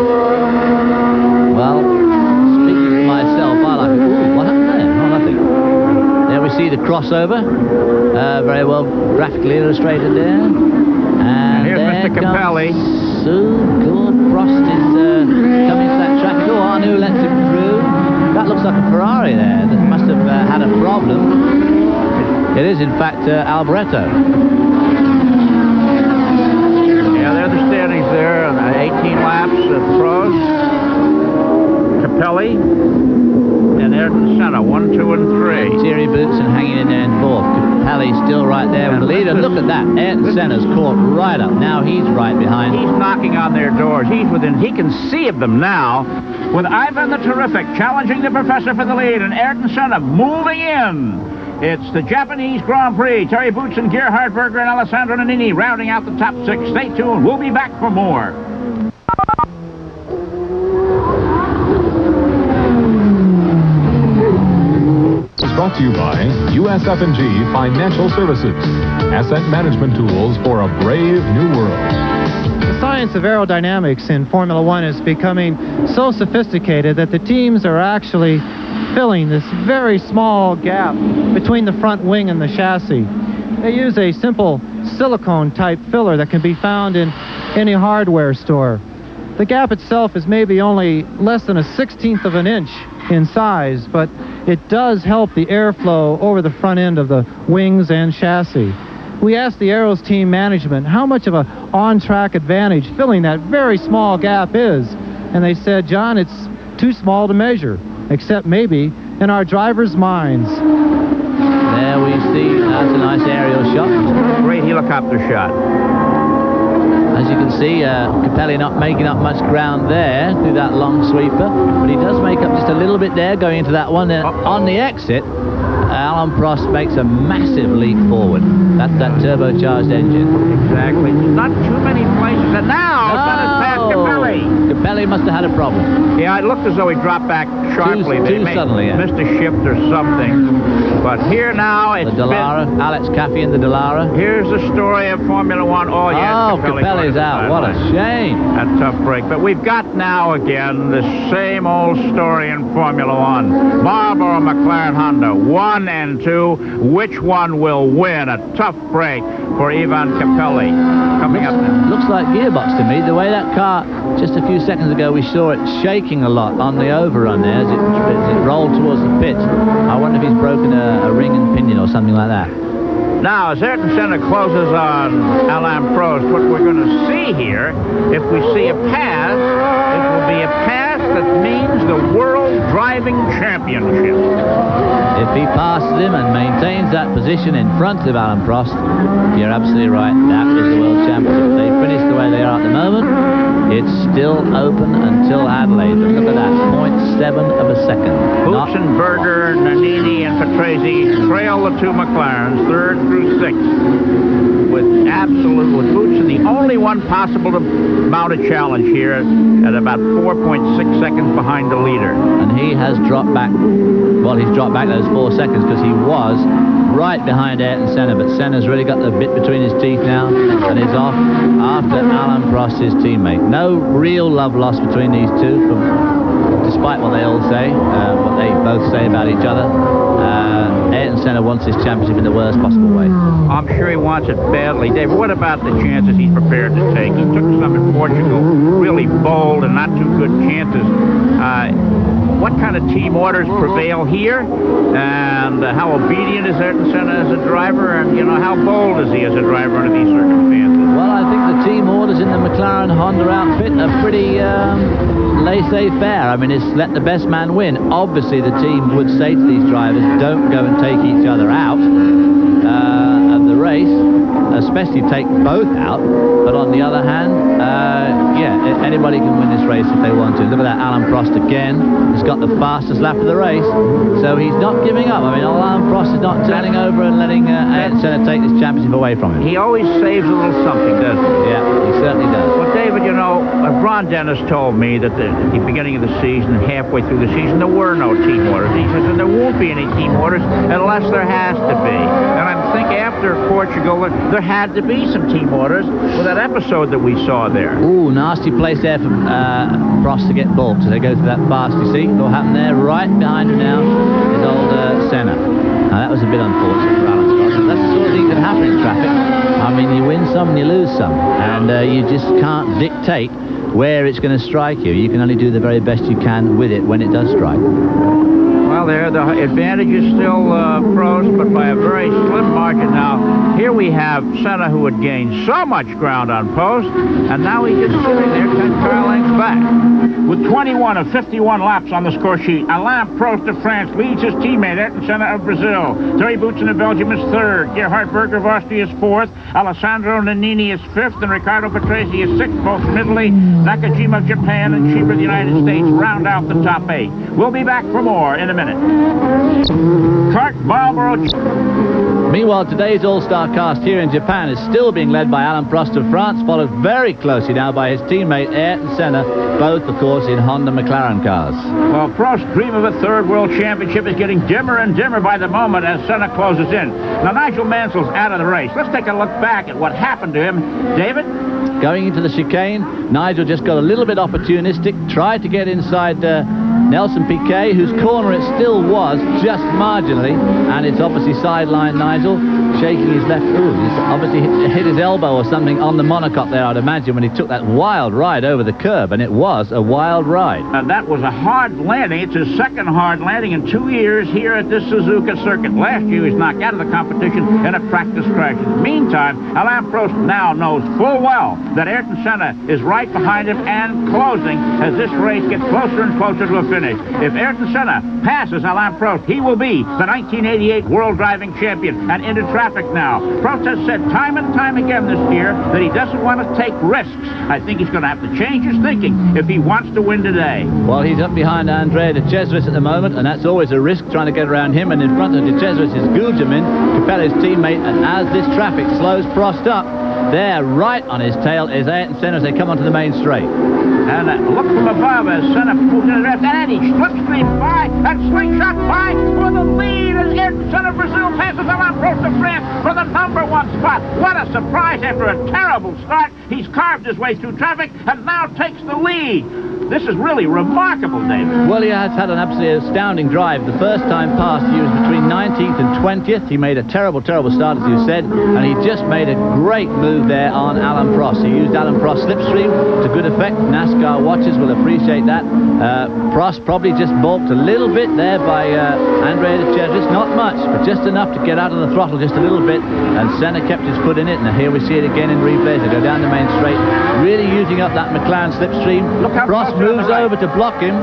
Well, speaking for myself, I like it. Ooh, what happened there? Oh, nothing. There we see the crossover. Very well graphically illustrated there. And here's Mr. Capelli. Good. Prost is coming to that track. Oh, Arnoux lets him through. That looks like a Ferrari there. That must have had a problem. It is, in fact, Alboreto. Yeah, they're the standings there. 18 laps at Prost, Capelli, and Ayrton Senna, 1, 2, and 3. Thierry Boutsen hanging in there in 4th. Capelli still right there with the leader. Look at that. Ayrton Senna's caught right up. Now he's right behind. He's knocking on their doors. He can see them now. With Ivan the Terrific challenging the Professor for the lead, and Ayrton Senna moving in. It's the Japanese Grand Prix. Terry Boutsen, Gerhard Berger, and Alessandro Nannini rounding out the top 6. Stay tuned. We'll be back for more. Brought to you by USF&G Financial Services. Asset management tools for a brave new world. The science of aerodynamics in Formula One is becoming so sophisticated that the teams are actually filling this very small gap between the front wing and the chassis. They use a simple silicone type filler that can be found in any hardware store. The gap itself is maybe only less than a 1/16 of an inch in size, but it does help the airflow over the front end of the wings and chassis. We asked the Aeros team management how much of a on-track advantage filling that very small gap is, and they said, John, it's too small to measure, except maybe in our drivers' minds. There we see, that's a nice aerial shot. Great helicopter shot. As you can see, Capelli not making up much ground there through that long sweeper, but he does make up just a little bit there going into that one. On the exit, Alan Prost makes a massive leap forward. That's that turbocharged engine. Exactly. Not too many places. And now, Senna's past Capelli. Capelli must have had a problem. Yeah, it looked as though he dropped back sharply. Too suddenly, yeah. Missed a shift or something. But here now, it's The Dallara, Alex Caffey in the Dallara. Here's the story of Formula One. Oh, yes. Oh, Capelli's out. What a shame. A tough break. But we've got now again the same old story in Formula One. Marlboro, McLaren, Honda, 1 and 2. Which one will win? A tough break for Ivan Capelli. Coming up now. Looks like gearbox to me. The way that car, just a few seconds ago, we saw it shaking a lot on the overrun there as it rolled towards the pit. I wonder if he's broken a ring and pinion or something like that. Now, as Ayrton Senna closes on Alain Prost, what we're going to see here, if we see a pass, it will be a pass that means the World Driving Championship. If he passes him and maintains that position in front of Alain Prost, you're absolutely right. That is the World Championship. They finish the way they are at the moment. It's still open until Adelaide. Look at that, 0.7 of a second. Boots and Berger, Nannini and Patrese trail the two McLarens, 3rd through 6th. With Boots and the only one possible to mount a challenge here at about 4.6 seconds behind the leader. And he has dropped back, well, he's dropped back those 4 seconds because he was right behind Ayrton Senna, but Senna's really got the bit between his teeth now and is off after Alain Prost, his teammate. No real love lost between these two, despite what they all say, what they both say about each other. Ayrton Senna wants his championship in the worst possible way. I'm sure he wants it badly. Dave, what about the chances he's prepared to take? He took some in Portugal, really bold and not too good chances. What kind of team orders prevail here? And how obedient is Ayrton Senna as a driver? And, how bold is he as a driver under these circumstances? Well, I think the team orders in the McLaren Honda outfit are pretty laissez-faire. I mean, it's let the best man win. Obviously, the team would say to these drivers, don't go and take each other out of the race, especially take both out. But on the other hand, anybody can win this race if they want to. Look at that, Alain Prost again. He's got the fastest lap of the race, so he's not giving up. I mean, Alain Prost is not turning over and letting Ayrton Senna take this championship away from him. He always saves a little something, doesn't he? Yeah, he certainly does. Well, David, Ron Dennis told me that at the beginning of the season, halfway through the season, there were no team orders. He says, and there won't be any team orders unless there has to be. And I think after Portugal, there had to be some team orders with that episode that we saw there. Ooh, nasty place there for Prost to get balked as they go through that fast. You see what happened there? Right behind him now is old Senna. Now, that was a bit unfortunate for Alain Prost. That's the sort of thing that happens in traffic. I mean, you win some and you lose some. And you just can't dictate where it's going to strike you. You can only do the very best you can with it when it does strike. Well, there, the advantage is still Prost, but by a very slim margin now. Here we have Senna, who had gained so much ground on Prost, and now he's just sitting there 10 car lengths back. With 21 of 51 laps on the score sheet, Alain Prost of France leads his teammate Ayrton Senna of Brazil. Terry Boutsen of Belgium is 3rd. Gerhard Berger of Austria is 4th. Alessandro Nannini is 5th, and Riccardo Patrese is 6th, both from Italy. Nakajima of Japan and Cheever of the United States round out the top 8. We'll be back for more in a minute. Kurt Marlboro. Meanwhile, today's all-star cast here in Japan is still being led by Alain Prost of France, followed very closely now by his teammate Ayrton Senna, both, of course, in Honda McLaren cars. Well, Prost's dream of a 3rd World Championship is getting dimmer and dimmer by the moment as Senna closes in. Now, Nigel Mansell's out of the race. Let's take a look back at what happened to him. David? Going into the chicane, Nigel just got a little bit opportunistic, tried to get inside Nelson Pique, whose corner it still was, just marginally, and it's obviously sidelined Nigel, shaking his left. Ooh, he's obviously hit his elbow or something on the monocoque there, I'd imagine, when he took that wild ride over the curb, and it was a wild ride. That was a hard landing. It's his 2nd hard landing in 2 years here at this Suzuka circuit. Last year, he was knocked out of the competition in a practice crash. In the meantime, Alain Prost now knows full well that Ayrton Senna is right behind him and closing as this race gets closer and closer to a finish. If Ayrton Senna passes Alain Prost, he will be the 1988 World Driving Champion and into traffic now. Prost has said time and time again this year that he doesn't want to take risks. I think he's going to have to change his thinking if he wants to win today. Well, he's up behind Andrea De Cesaris at the moment, and that's always a risk trying to get around him, and in front of De Cesaris is Gugelmin, Capelli's teammate, and as this traffic slows Prost up, there, right on his tail, is Ayrton Senna as they come onto the main straight. And look from above as Senna moves in the left, and he slipstreams by, and slingshot by for the lead as Ayrton Senna of Brazil passes Alain Prost of France for the #1 spot. What a surprise after a terrible start. He's carved his way through traffic and now takes the lead. This is really remarkable, David. Well, he has had an absolutely astounding drive. The first time past, he was between 19th and 20th. He made a terrible, terrible start, as you said, and he just made a great move there on Alain Prost. He used Alain Prost's slipstream to good effect. NASCAR watchers will appreciate that. Prost probably just balked a little bit there by Andrea de Cesaris. Not much, but just enough to get out of the throttle just a little bit, and Senna kept his foot in it, and here we see it again in replay. They go down the main straight, really using up that McLaren slipstream. Look how Prost moves over to block him,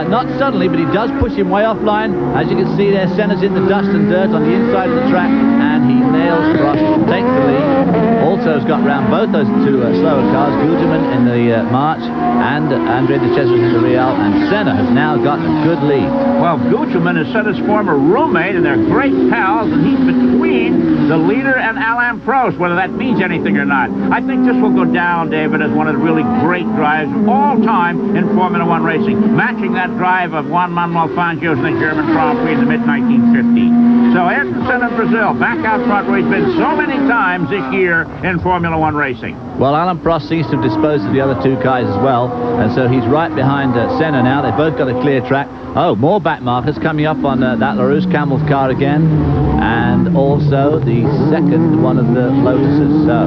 not suddenly, but he does push him way offline. As you can see there, Senna's in the dust and dirt on the inside of the track, and he nails Prost, takes the lead. Also has got round both those two slower cars, Guterman in the March and Andrea de Cesaris in the Real, and Senna has now got a good lead. Well, Guterman is Senna's former roommate, and they're great pals, and he's between the leader and Alain Prost, whether that means anything or not. I think this will go down, David, as one of the really great drives of all time in Formula One racing, matching that drive of Juan Manuel Fangio's in the German Grand Prix in the mid-1950s. So Ayrton Senna of Brazil, back out front where he's been so many times this year in Formula One racing. Well, Alain Prost seems to have disposed of the other two guys as well, and so he's right behind Senna now. They've both got a clear track. Oh, more back markers coming up on that LaRousse Camel's car again, and also the second one of the Lotuses. So,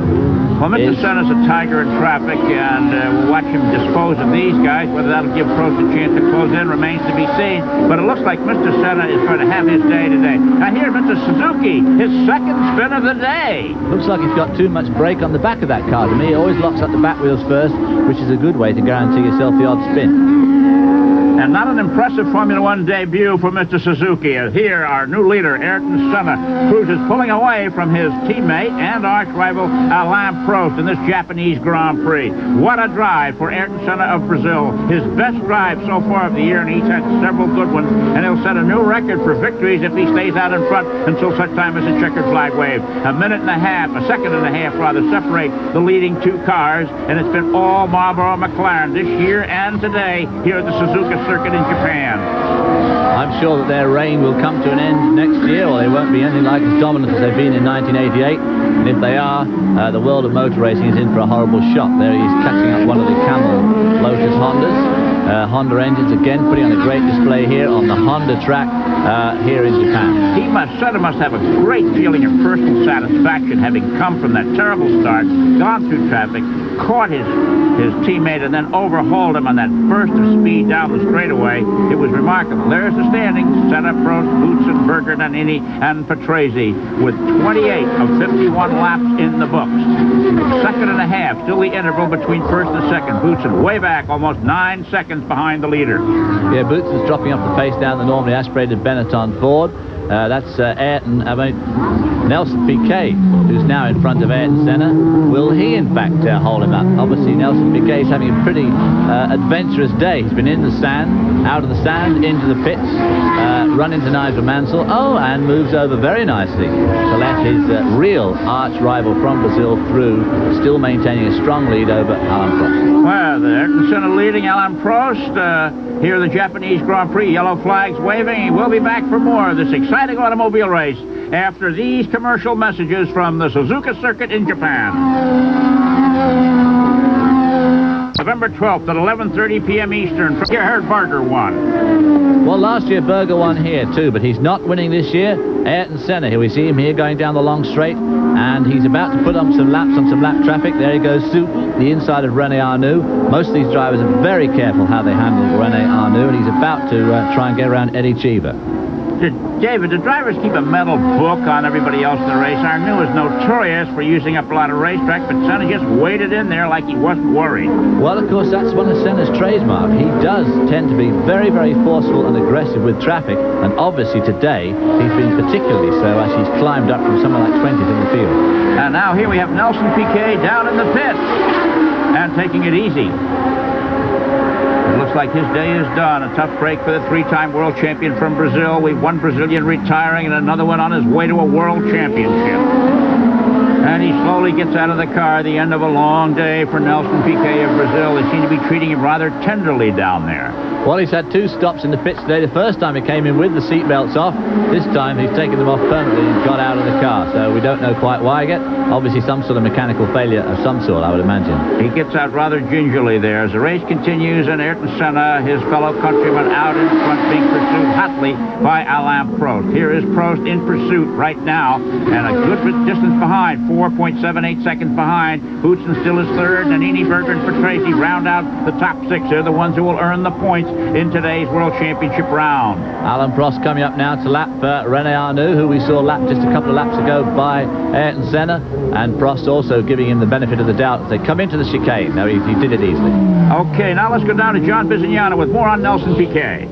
well, Mr. Senna's a tiger in traffic, and we'll watch him dispose of these guys. Whether that'll give Prost a chance to close in remains to be seen, but it looks like Mr. Senna is going to have his day today. Now here, Mr. Suzuki, his second spin of the day. Looks like he's got too much brake on the back of that car to me. He always locks up the back wheels first, which is a good way to guarantee yourself the odd spin. And not an impressive Formula One debut for Mr. Suzuki. Here, our new leader, Ayrton Senna, cruises pulling away from his teammate and arch rival Alain Prost in this Japanese Grand Prix. What a drive for Ayrton Senna of Brazil. His best drive so far of the year, and he's had several good ones. And he'll set a new record for victories if he stays out in front until such time as the checkered flag wave. A second and a half rather, separate the leading two cars, and it's been all Marlboro McLaren this year and today here at the Suzuka circuit in Japan. I'm sure that their reign will come to an end next year, or they won't be anything like as dominant as they've been in 1988. And if they are, the world of motor racing is in for a horrible shock. There he is catching up one of the Camel Lotus Hondas. Honda engines again putting on a great display here on the Honda track here in Japan. Senna must have a great feeling of personal satisfaction having come from that terrible start, gone through traffic, caught his teammate, and then overhauled him on that burst of speed down the straightaway. It was remarkable. There's the standings. Senna, Prost, Boutsen, Berger, Nannini, and Patrese with 28 of 51 laps in the books. Second and a half, still the interval between first and second. Boutsen way back, almost 9 seconds behind the leader. Yeah, Boutsen's dropping off the pace down the normally aspirated Benetton Ford. That's Nelson Pique, who's now in front of Ayrton Senna. Will he, in fact, hold him up? Obviously, Nelson Piquet is having a pretty adventurous day. He's been in the sand, out of the sand, into the pits, run into Nigel Mansell, and moves over very nicely to let his real arch rival from Brazil through, still maintaining a strong lead over Alain Prost. Well, Ayrton Senna leading Alain Prost here in the Japanese Grand Prix. Yellow flags waving. We'll be back for more of this exciting automobile race after these commercial messages from the Suzuka circuit in Japan. November 12th at 11:30 p.m. Eastern. You heard Berger won. Well, last year Berger won here too, but he's not winning this year. Ayrton Senna, here we see him here going down the long straight, and he's about to put on some laps on some lap traffic. There he goes, the inside of René Arnoux. Most of these drivers are very careful how they handle René Arnoux, and he's about to try and get around Eddie Cheever. David, the drivers keep a mental book on everybody else in the race. Arnoux is notorious for using up a lot of racetrack, but Senna just waded in there like he wasn't worried. Well, of course, that's one of Senna's trademark. He does tend to be very, very forceful and aggressive with traffic, and obviously today he's been particularly so as he's climbed up from somewhere like 20th in the field. And now here we have Nelson Piquet down in the pit and taking it easy. It looks like his day is done. A tough break for the three-time world champion from Brazil. We've one Brazilian retiring and another one on his way to a world championship. And he's slowly he gets out of the car. The end of a long day for Nelson Pique of Brazil. They seem to be treating him rather tenderly down there. Well, he's had 2 stops in the pits today. The first time he came in with the seatbelts off. This time he's taken them off permanently and got out of the car. So we don't know quite why yet. Obviously some sort of mechanical failure of some sort, I would imagine. He gets out rather gingerly there as the race continues, and Ayrton Senna, his fellow countryman, out in front, being pursued hotly by Alain Prost. Here is Prost in pursuit right now, and a good distance behind, 4.78 seconds behind. Boutsen still is third, Nannini, Berger, and Patrese round out the top 6. They're the ones who will earn the points in today's World Championship round. Alain Prost coming up now to lap René Arnoux, who we saw lap just a couple of laps ago by Ayrton Senna, and Prost also giving him the benefit of the doubt as they come into the chicane. No, he did it easily. Okay, now let's go down to John Bizignano with more on Nelson Pique.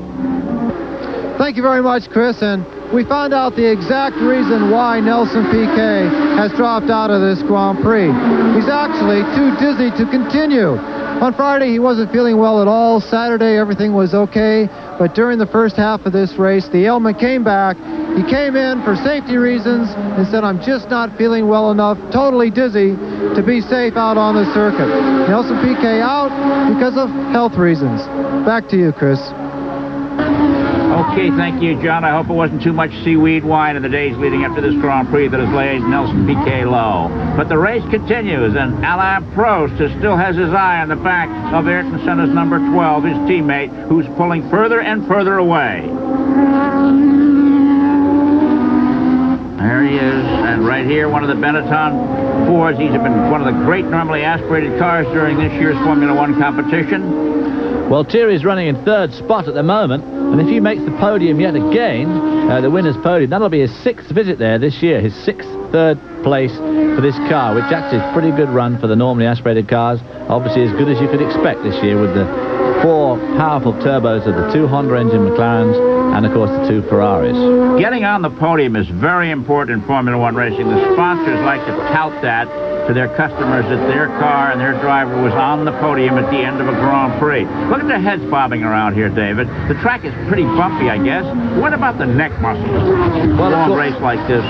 Thank you very much, Chris, and we found out the exact reason why Nelson Pique has dropped out of this Grand Prix. He's actually too dizzy to continue. On Friday, he wasn't feeling well at all. Saturday, everything was okay, but during the first half of this race, the ailment came back. He came in for safety reasons and said, I'm just not feeling well enough, totally dizzy, to be safe out on the circuit. Nelson Pique out because of health reasons. Back to you, Chris. Okay, thank you, John. I hope it wasn't too much seaweed wine in the days leading up to this Grand Prix that has laid Nelson Pique low. But the race continues, and Alain Prost still has his eye on the back of Ayrton Senna's number 12, his teammate, who's pulling further and further away. There he is, and right here, one of the Benetton Fords. These have been one of the great normally aspirated cars during this year's Formula One competition. Well, Thierry's running in 3rd spot at the moment, and if he makes the podium yet again, the winner's podium, that'll be his 6th visit there this year, his 6th 3rd place for this car, which actually is a pretty good run for the normally aspirated cars. Obviously as good as you could expect this year with the 4 powerful turbos of the 2 Honda engine McLarens and, of course, the 2 Ferraris. Getting on the podium is very important in Formula One racing. The sponsors like to tout that to their customers that their car and their driver was on the podium at the end of a Grand Prix. Look at the heads bobbing around here, David. The track is pretty bumpy, I guess. What about the neck muscles? Well, a long race like this.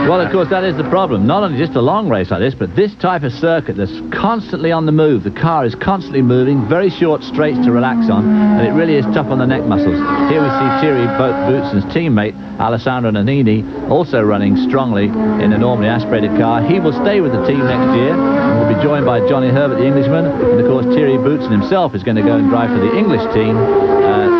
Well, of course, that is the problem. Not only just a long race like this, but this type of circuit that's constantly on the move. The car is constantly moving, very short straights to relax on, and it really is tough on the neck muscles. Here we see Thierry Boutsen's teammate, Alessandro Nannini, also running strongly in a normally aspirated car. He will stay with the team next year and will be joined by Johnny Herbert, the Englishman, and of course Thierry Boutsen himself is going to go and drive for the English team,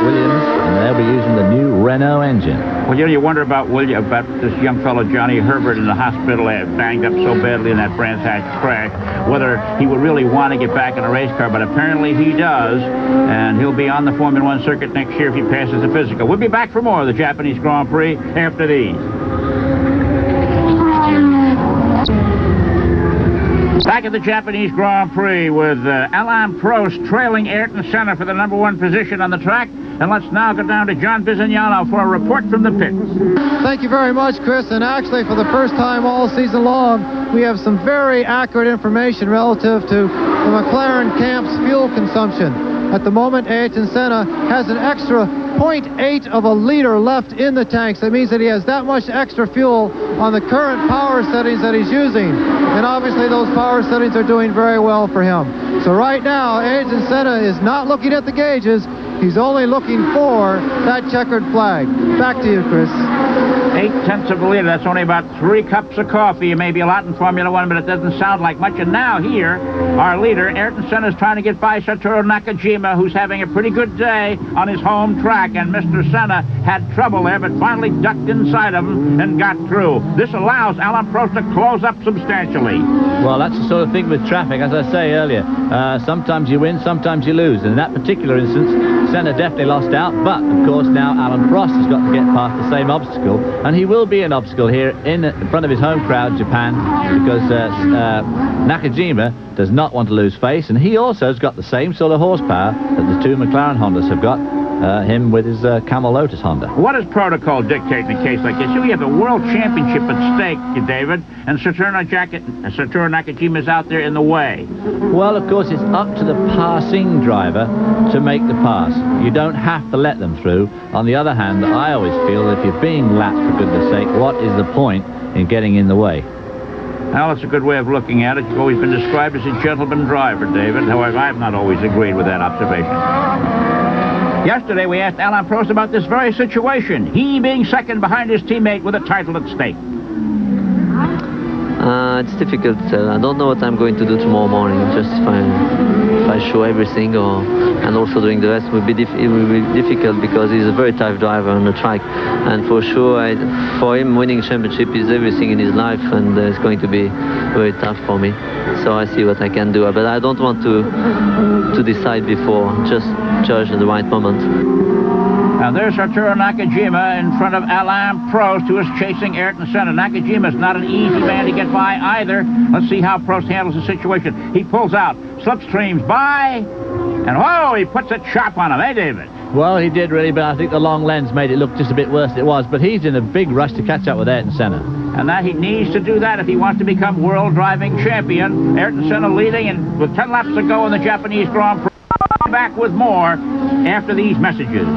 Williams, and they'll be using the new Renault engine. Well, you know, you wonder about this young fellow Johnny Herbert in the hospital, banged up so badly in that Brands Hatch crash, whether he would really want to get back in a race car, but apparently he does, and he'll be on the Formula One circuit next year if he passes the physical. We'll be back for more of the Japanese Grand Prix after these. Back at the Japanese Grand Prix with Alain Prost trailing Ayrton Senna for the number 1 position on the track. And let's now go down to John Bizignano for a report from the pits. Thank you very much, Chris. And actually, for the first time all season long, we have some very accurate information relative to the McLaren camp's fuel consumption. At the moment, Ayrton Senna has an extra 0.8 of a liter left in the tanks. That means that he has that much extra fuel on the current power settings that he's using. And obviously those power settings are doing very well for him. So right now, Ayrton Senna is not looking at the gauges. He's only looking for that checkered flag. Back to you, Chris. 0.8 of a liter. That's only about 3 cups of coffee. It may be a lot in Formula One, but it doesn't sound like much. And now here, our leader, Ayrton Senna, is trying to get by Satoru Nakajima, who's having a pretty good day on his home track. And Mr. Senna had trouble there, but finally ducked inside of him and got through. This allows Alain Prost to close up substantially. Well, that's the sort of thing with traffic, as I say earlier. Sometimes you win, sometimes you lose. And in that particular instance, Senna definitely lost out, but of course now Alain Prost has got to get past the same obstacle, and he will be an obstacle here in front of his home crowd, Japan, because Nakajima does not want to lose face, and he also has got the same sort of horsepower that the 2 McLaren Hondas have got, him with his Camel Lotus Honda. What does protocol dictate in a case like this? We have a world championship at stake, David, and Satoru Nakajima is out there in the way. Well, of course, it's up to the passing driver to make the pass. You don't have to let them through. On the other hand, I always feel that if you're being lapped, for goodness sake, what is the point in getting in the way? Well, that's a good way of looking at it. You've always been described as a gentleman driver, David. However, I've not always agreed with that observation. Yesterday, we asked Alain Prost about this very situation, he being second behind his teammate with a title at stake. It's difficult. I don't know what I'm going to do tomorrow morning. Just if I show everything, and also doing the rest, it will be difficult because he's a very tough driver on the track. And for sure, for him, winning championship is everything in his life, and it's going to be very tough for me. So I see what I can do, but I don't want to decide before. Just judge at the right moment. Now there's Arturo Nakajima in front of Alain Prost, who is chasing Ayrton Senna. Nakajima's not an easy man to get by either. Let's see how Prost handles the situation. He pulls out, slipstreams by, and whoa, he puts a chop on him, eh, David? Well, he did really, but I think the long lens made it look just a bit worse than it was. But he's in a big rush to catch up with Ayrton Senna. And that he needs to do that if he wants to become world driving champion. Ayrton Senna leading, and with 10 laps to go in the Japanese Grand Prix. Back with more after these messages.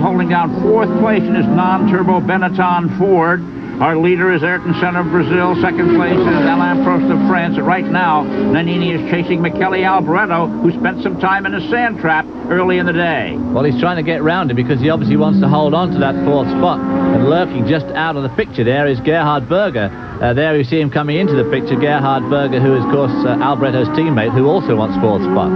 Holding down 4th place in his non-turbo Benetton Ford. Our leader is Ayrton Senna of Brazil. 2nd place is Alain Prost of France. And right now, Nannini is chasing Michele Alboreto, who spent some time in a sand trap early in the day. Well, he's trying to get round it because he obviously wants to hold on to that 4th spot. And lurking just out of the picture there is Gerhard Berger. There we see him coming into the picture, Gerhard Berger, who is, of course, Alboreto's teammate, who also wants 4th spot.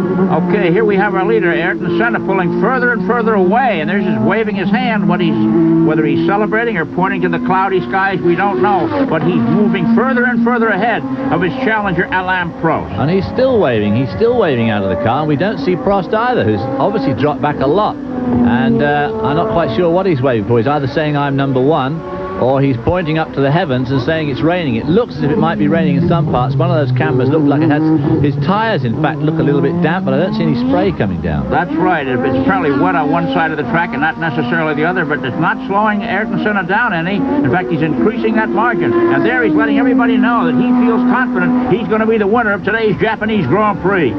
Okay, here we have our leader, Ayrton Senna, pulling further and further away, and there's just waving his hand. Whether he's celebrating or pointing to the cloudy skies, we don't know, but he's moving further and further ahead of his challenger, Alain Prost. And he's still waving out of the car, and we don't see Prost either, who's obviously dropped back a lot. And I'm not quite sure what he's waving for. He's either saying I'm number 1, or he's pointing up to the heavens and saying it's raining. It looks as if it might be raining in some parts. One of those cameras looked like it had... His tyres, in fact, look a little bit damp, but I don't see any spray coming down. That's right. It's apparently wet on one side of the track and not necessarily the other, but it's not slowing Ayrton Senna down any. In fact, he's increasing that margin. And there he's letting everybody know that he feels confident he's going to be the winner of today's Japanese Grand Prix.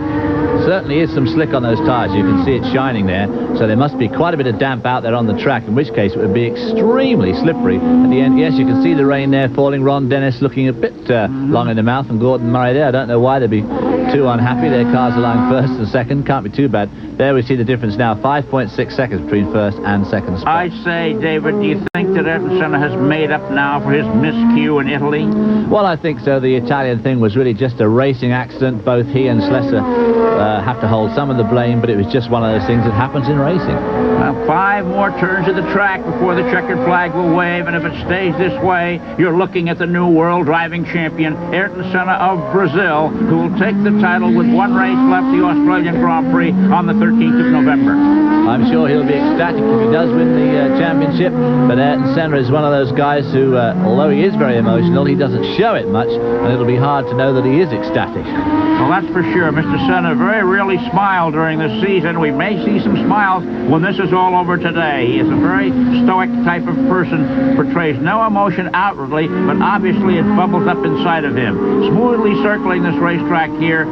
Certainly is some slick on those tyres. You can see it shining there. So there must be quite a bit of damp out there on the track, in which case it would be extremely slippery. At the end, yes, you can see the rain there falling. Ron Dennis looking a bit long in the mouth, and Gordon Murray there. I don't know why they'd be too unhappy. Their cars are lying 1st and 2nd. Can't be too bad. There we see the difference now. 5.6 seconds between 1st and 2nd spot. I say, David, do you think that Ayrton Senna has made up now for his miscue in Italy? Well, I think so. The Italian thing was really just a racing accident. Both he and Schlesser have to hold some of the blame, but it was just one of those things that happens in racing. Well, 5 more turns of the track before the checkered flag will wave, and if it stays this way, you're looking at the new world driving champion, Ayrton Senna of Brazil, who will take the title with 1 race left, the Australian Grand Prix, on the 13th of November. I'm sure he'll be ecstatic if he does win the championship, but Ayrton Senna is one of those guys who, although he is very emotional, he doesn't show it much, and it'll be hard to know that he is ecstatic. Well, that's for sure. Mr. Senna very rarely smiled during this season. We may see some smiles when this is all over today. He is a very stoic type of person, portrays no emotion outwardly, but obviously it bubbles up inside of him. Smoothly circling this racetrack here,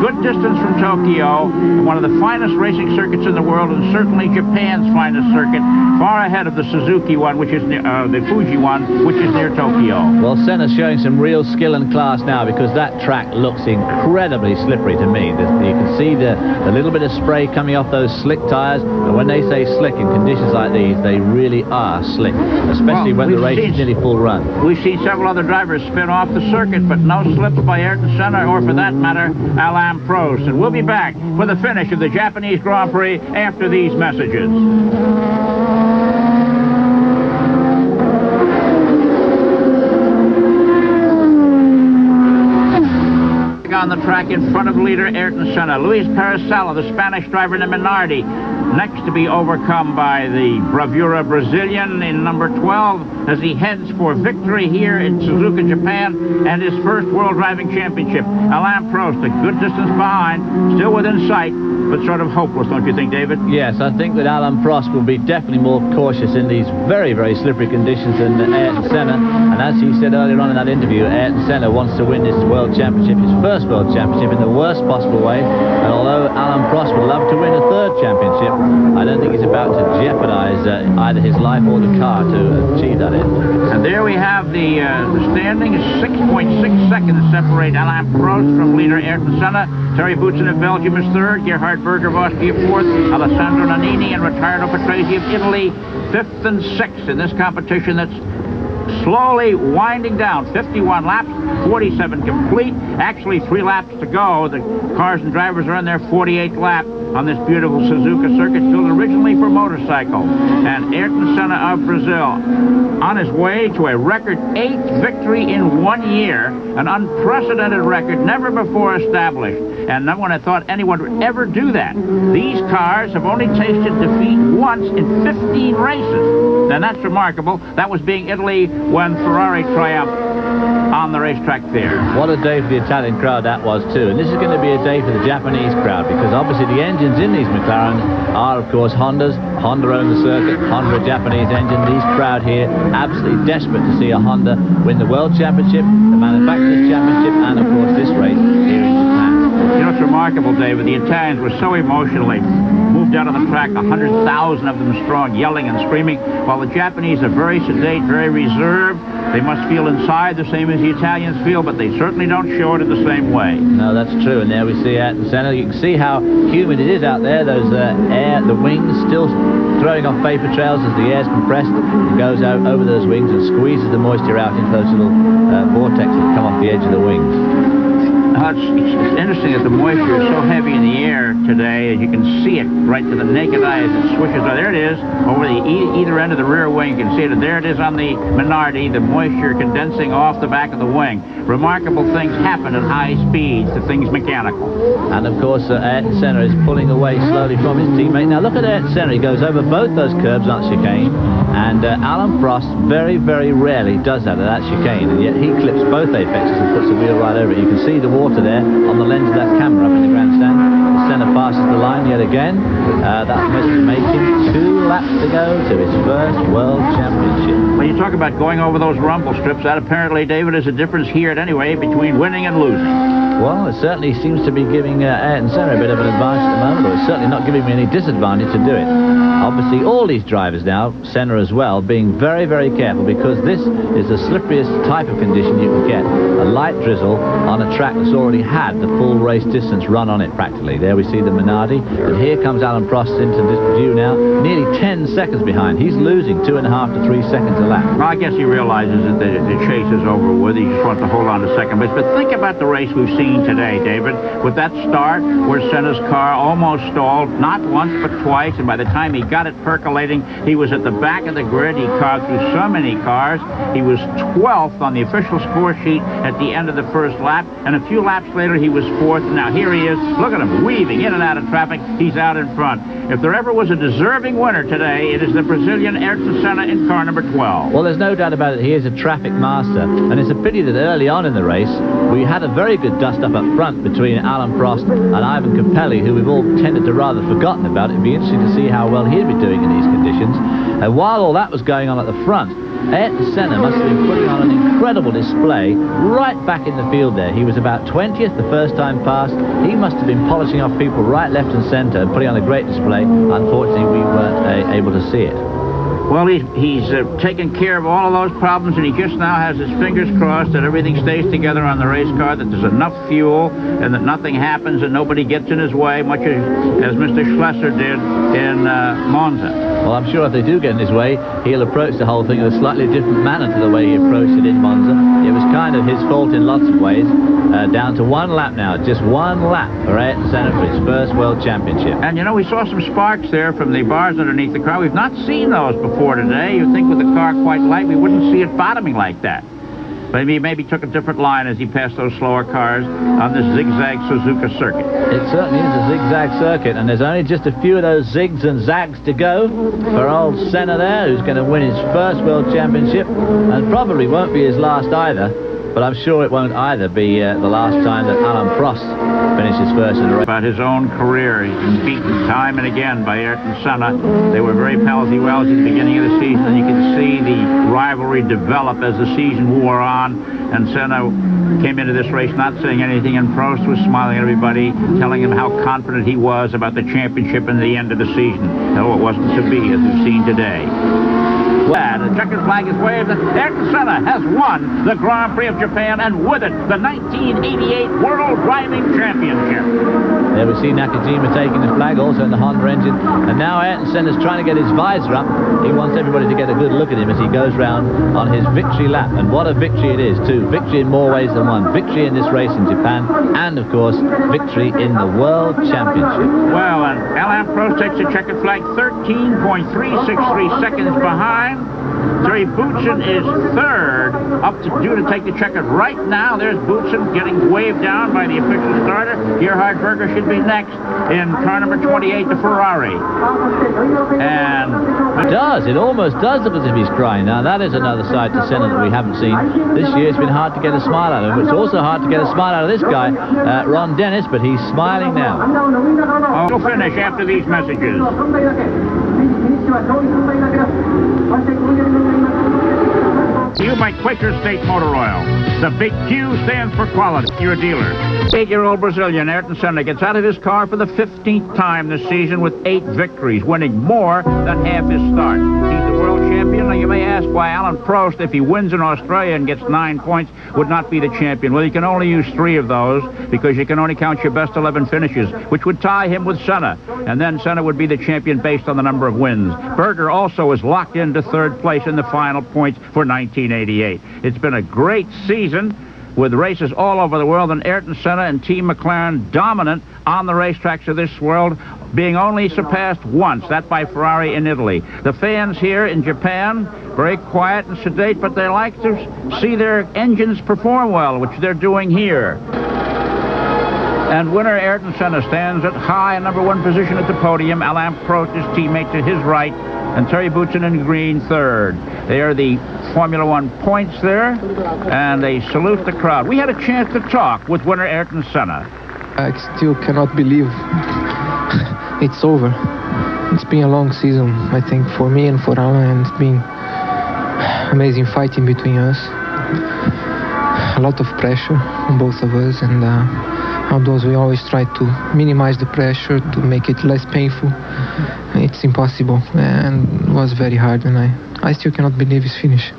good distance from Tokyo, one of the finest racing circuits in the world, and certainly Japan's finest circuit, far ahead of the Suzuki one, which is the Fuji one, which is near Tokyo. Well, Senna's showing some real skill and class now, because that track looks incredibly slippery to me. You can see the little bit of spray coming off those slick tyres, and when they say slick in conditions like these, they really are slick, especially when the race is nearly full run. We've seen several other drivers spin off the circuit, but no slips by Ayrton Senna, or for that matter, Alain Prost. And we'll be back for the finish of the Japanese Grand Prix after these messages. On the track in front of leader Ayrton Senna, Luis Parisella, the Spanish driver in the Minardi, next to be overcome by the Bravura Brazilian in number 12 as he heads for victory here in Suzuka, Japan, and his first World Driving Championship. Alain Prost, a good distance behind, still within sight, but sort of hopeless, don't you think, David? Yes, I think that Alain Prost will be definitely more cautious in these very, very slippery conditions than Ayrton Senna. And as he said earlier on in that interview, Ayrton Senna wants to win this World Championship, his first World Championship, in the worst possible way. And although Alain Prost would love to win a 3rd championship, I don't think he's about to jeopardize either his life or the car to achieve that. it. And there we have the standings. 6.6 seconds separate Alain Prost from leader Ayrton Senna. Terry Boutsen of Belgium is third. Gerhard Berger of Austria fourth. Alessandro Nannini and Riccardo Patrese of Italy fifth and sixth in this competition that's slowly winding down. 51 laps, 47 complete. Actually, 3 laps to go. The cars and drivers are on their 48th lap on this beautiful Suzuka circuit, built originally for motorcycle. And Ayrton Senna of Brazil on his way to a record 8th victory in 1 year, an unprecedented record never before established. And no one had thought anyone would ever do that. These cars have only tasted defeat once in 15 races. And that's remarkable. That was being Italy when Ferrari triumphed on the racetrack there. What a day for the Italian crowd that was too. And this is going to be a day for the Japanese crowd, because obviously the engines in these McLarens are of course Honda's. Honda own the circuit, Honda a Japanese engine. These crowd here absolutely desperate to see a Honda win the World Championship, the Manufacturers Championship, and of course this race here in Japan. You know, it's remarkable, David. The Italians were so emotionally moved out on the track, 100,000 of them strong, yelling and screaming, while the Japanese are very sedate, very reserved. They must feel inside the same as the Italians feel, but they certainly don't show it in the same way. No, that's true. And there we see Ayrton Senna. You can see how humid it is out there. Those the wings still throwing off vapor trails as the air's compressed. It goes out over those wings and squeezes the moisture out into those little vortexes that come off the edge of the wings. It's interesting that the moisture is so heavy in the air today, as you can see it right to the naked eye as it swishes. Oh, there it is, over the either end of the rear wing. You can see it. There it is on the Minardi, the moisture condensing off the back of the wing. Remarkable things happen at high speeds to things mechanical. And of course, Ayrton Senna is pulling away slowly from his teammate. Now look at Ayrton Senna. He goes over both those curbs on chicane, and Alain Prost very, very rarely does that at that chicane, and yet he clips both apexes and puts the wheel right over it. You can see the water there on the lens of that camera up in the grandstand. Senna passes the line yet again. That must make him 2 laps to go to his first World Championship. When you talk about going over those rumble strips, that apparently, David, is a difference here at any rate between winning and losing. Well, it certainly seems to be giving Ayrton Senna a bit of an advantage at the moment, but it's certainly not giving me any disadvantage to do it. Obviously, all these drivers now, Senna as well, being very, very careful, because this is the slipperiest type of condition you can get. A light drizzle on a track that's already had the full race distance run on it practically. There we see the Minardi, and here comes Alain Prost into this view now, nearly 10 seconds behind. He's losing 2.5 to 3 seconds a lap. Well, I guess he realizes that the chase is over with. He just wants to hold on to second place. But think about the race we've seen today, David, with that start where Senna's car almost stalled, not once but twice, and by the time he got it percolating, he was at the back of the grid. He carved through so many cars. He was 12th on the official score sheet at the end of the first lap, and a few laps later he was 4th. Now here he is. Look at him weaving in and out of traffic. He's out in front. If there ever was a deserving winner today, it is the Brazilian Ayrton Senna in car number 12. Well, there's no doubt about it. He is a traffic master, and it's a pity that early on in the race we had a very good dust-up up front between Alain Prost and Ivan Capelli, who we've all tended to rather forgotten about. It'd be interesting to see how well he'd be doing in these conditions. And while all that was going on at the front, Ayrton Senna must have been putting on an incredible display right back in the field there. He was about 20th the first time past. He must have been polishing off people right, left and centre and putting on a great display. Unfortunately, we weren't able to see it. Well, he's taken care of all of those problems, and he just now has his fingers crossed that everything stays together on the race car, that there's enough fuel, and that nothing happens and nobody gets in his way, much as Mr. Schlesser did in Monza. Well, I'm sure if they do get in his way, he'll approach the whole thing in a slightly different manner to the way he approached it in Monza. It was kind of his fault in lots of ways. Down to 1 lap now, just 1 lap for Ayrton Senna for his first World Championship. And, you know, we saw some sparks there from the bars underneath the car. We've not seen those before today. You'd think with the car quite light, we wouldn't see it bottoming like that. But he maybe took a different line as he passed those slower cars on this zigzag Suzuka circuit. It certainly is a zigzag circuit, and there's only just a few of those zigs and zags to go for old Senna there, who's going to win his first World Championship, and probably won't be his last either. But I'm sure it won't either be the last time that Alain Prost finishes first in the race. About his own career, he's been beaten time and again by Ayrton Senna. They were very palsy wells at the beginning of the season, and you can see the rivalry develop as the season wore on. And Senna came into this race not saying anything, and Prost was smiling at everybody, telling him how confident he was about the championship and the end of the season. No, it wasn't to be, as we've seen today. The checkered flag is waved. Ayrton Senna has won the Grand Prix of Japan, and with it, the 1988 World Driving Championship. There we see Nakajima taking the flag, also in the Honda engine. And now Ayrton Senna's trying to get his visor up. He wants everybody to get a good look at him as he goes round on his victory lap. And what a victory it is, too. Victory in more ways than one. Victory in this race in Japan, and, of course, victory in the World Championship. Well, and Alain Prost takes the checkered flag 13.363 seconds behind. Terry Boutsen is third, up to due to take the checkered right now. There's Boutsen getting waved down by the official starter. Gerhard Berger should be next in car number 28, the Ferrari. And it almost does look as if he's crying. Now, that is another side to Senna that we haven't seen. This year it's been hard to get a smile out of him. It's also hard to get a smile out of this guy, Ron Dennis, but he's smiling now. We'll finish after these messages. You by Quaker State Motor Oil. The big Q stands for quality. You're a dealer. 8-year-old Brazilian Ayrton Senna gets out of his car for the 15th time this season with 8 victories, winning more than half his start. He's the world champion. Now, you may ask why Alain Prost, if he wins in Australia and gets 9 points, would not be the champion. Well, you can only use 3 of those because you can only count your best 11 finishes, which would tie him with Senna. And then Senna would be the champion based on the number of wins. Berger also is locked into 3rd place in the final points for 1988. It's been a great season with races all over the world, and Ayrton Senna and Team McLaren dominant on the racetracks of this world, being only surpassed once, that by Ferrari in Italy. The fans here in Japan, very quiet and sedate, but they like to see their engines perform well, which they're doing here. And winner Ayrton Senna stands at high and number 1 position at the podium. Alain Prost, his teammate, to his right, and Terry Boutsen in green 3rd. They are the Formula One points there, and they salute the crowd. We had a chance to talk with winner Ayrton Senna. I still cannot believe it's over. It's been a long season, I think, for me and for Alain, and it's been amazing fighting between us. A lot of pressure on both of us, and although we always try to minimize the pressure to make it less painful, it's impossible, and it was very hard, and I still cannot believe it's finished.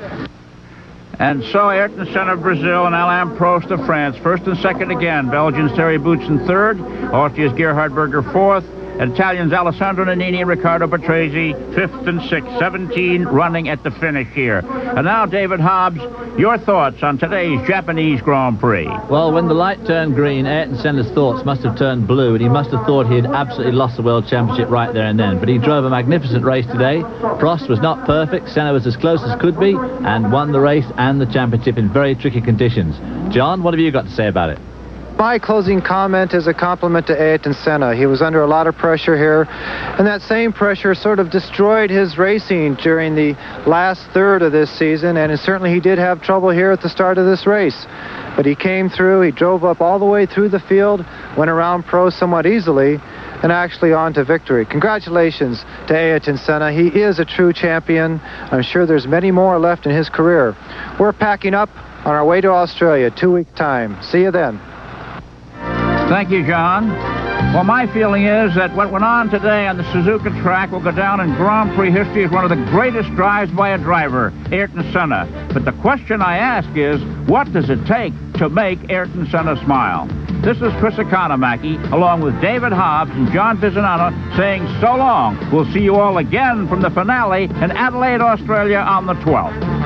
And so Ayrton Senna of Brazil and Alain Prost of France, 1st and 2nd again. Belgians Terry Boutsen 3rd, Austria's Gerhard Berger 4th, Italians Alessandro Nannini and Riccardo Patrese 5th and 6th, 17 running at the finish here. And now, David Hobbs, your thoughts on today's Japanese Grand Prix. Well, when the light turned green, Ayrton Senna's thoughts must have turned blue, and he must have thought he had absolutely lost the World Championship right there and then. But he drove a magnificent race today. Prost was not perfect. Senna was as close as could be and won the race and the championship in very tricky conditions. John, what have you got to say about it? My closing comment is a compliment to Ayrton Senna. He was under a lot of pressure here, and that same pressure sort of destroyed his racing during the last third of this season, and certainly he did have trouble here at the start of this race. But he came through, he drove up all the way through the field, went around Prost somewhat easily, and actually on to victory. Congratulations to Ayrton Senna. He is a true champion. I'm sure there's many more left in his career. We're packing up on our way to Australia, 2 weeks' time. See you then. Thank you, John. Well, my feeling is that what went on today on the Suzuka track will go down in Grand Prix history as one of the greatest drives by a driver, Ayrton Senna. But the question I ask is, what does it take to make Ayrton Senna smile? This is Chris Economaki, along with David Hobbs and John Bisinano, saying so long. We'll see you all again from the finale in Adelaide, Australia on the 12th.